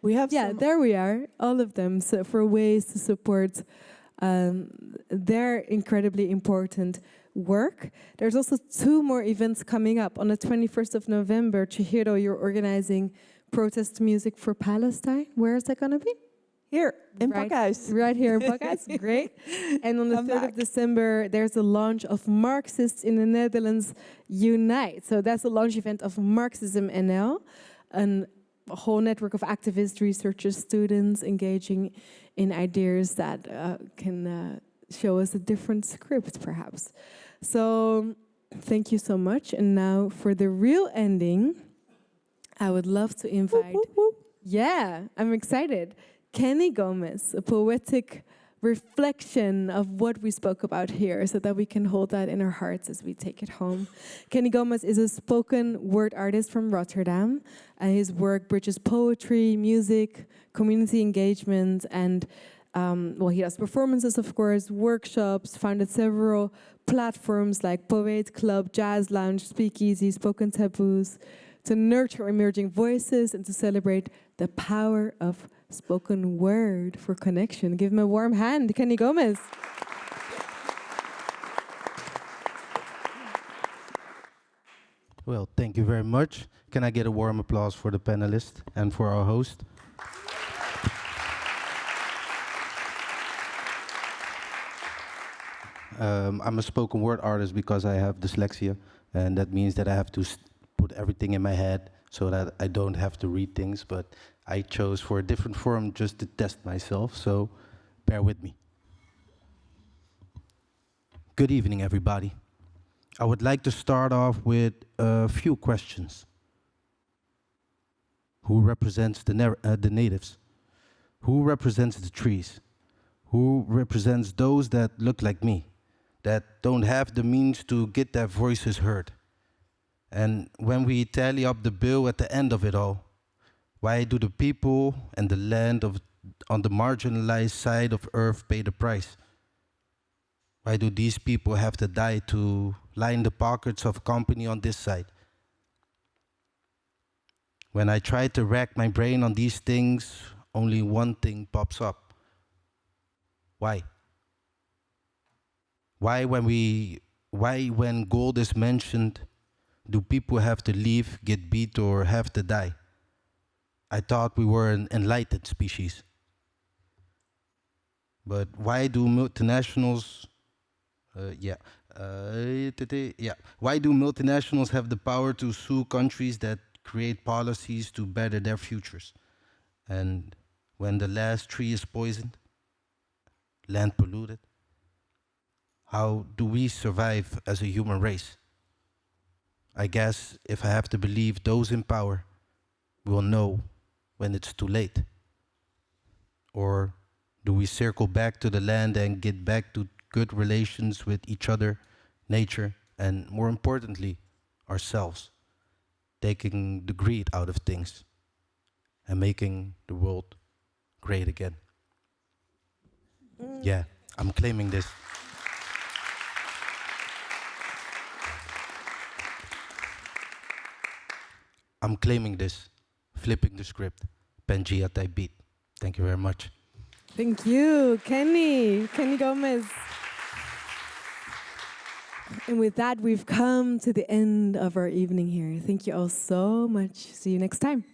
We have there we are, all of them, so for ways to support their incredibly important work. There's also 2 more events coming up. On the 21st of November, Chihiro, you're organizing protest music for Palestine. Where is that going to be? Here, in Pakhuis. Right here in Pakhuis, great. And on the 3rd of December, there's a launch of Marxists in the Netherlands Unite. So that's a launch event of Marxism NL, and a whole network of activists, researchers, students engaging in ideas that can show us a different script, perhaps. So thank you so much. And now for the real ending, I would love to invite... Yeah, I'm excited. Kenny Gomez, a poetic reflection of what we spoke about here so that we can hold that in our hearts as we take it home. Kenny Gomez is a spoken word artist from Rotterdam, and his work bridges poetry, music, community engagement, and well, he does performances, of course, workshops, founded several platforms like Poet Club, Jazz Lounge, Speakeasy, Spoken Taboos, to nurture emerging voices and to celebrate the power of spoken word for connection. Give him a warm hand, Kenny Gomez. Well, thank you very much. Can I get a warm applause for the panelists and for our host? I'm a spoken word artist because I have dyslexia, and that means that I have to put everything in my head so that I don't have to read things, but I chose for a different form just to test myself, so bear with me. Good evening, everybody. I would like to start off with a few questions. Who represents the natives? Who represents the trees? Who represents those that look like me, that don't have the means to get their voices heard? And when we tally up the bill at the end of it all, why do the people and the land on the marginalized side of Earth pay the price? Why do these people have to die to line the pockets of company on this side? When I try to rack my brain on these things, only one thing pops up. Why? Why when gold is mentioned, do people have to leave, get beat, or have to die? I thought we were an enlightened species. But why do multinationals, why do multinationals have the power to sue countries that create policies to better their futures? And when the last tree is poisoned, land polluted, how do we survive as a human race? I guess if I have to believe those in power will know when it's too late. Or do we circle back to the land and get back to good relations with each other, nature, and more importantly, ourselves, taking the greed out of things and making the world great again? Yeah, I'm claiming this. I'm claiming this, flipping the script, Pangea type beat. Thank you very much. Thank you, Kenny Gomez. And with that, we've come to the end of our evening here. Thank you all so much. See you next time.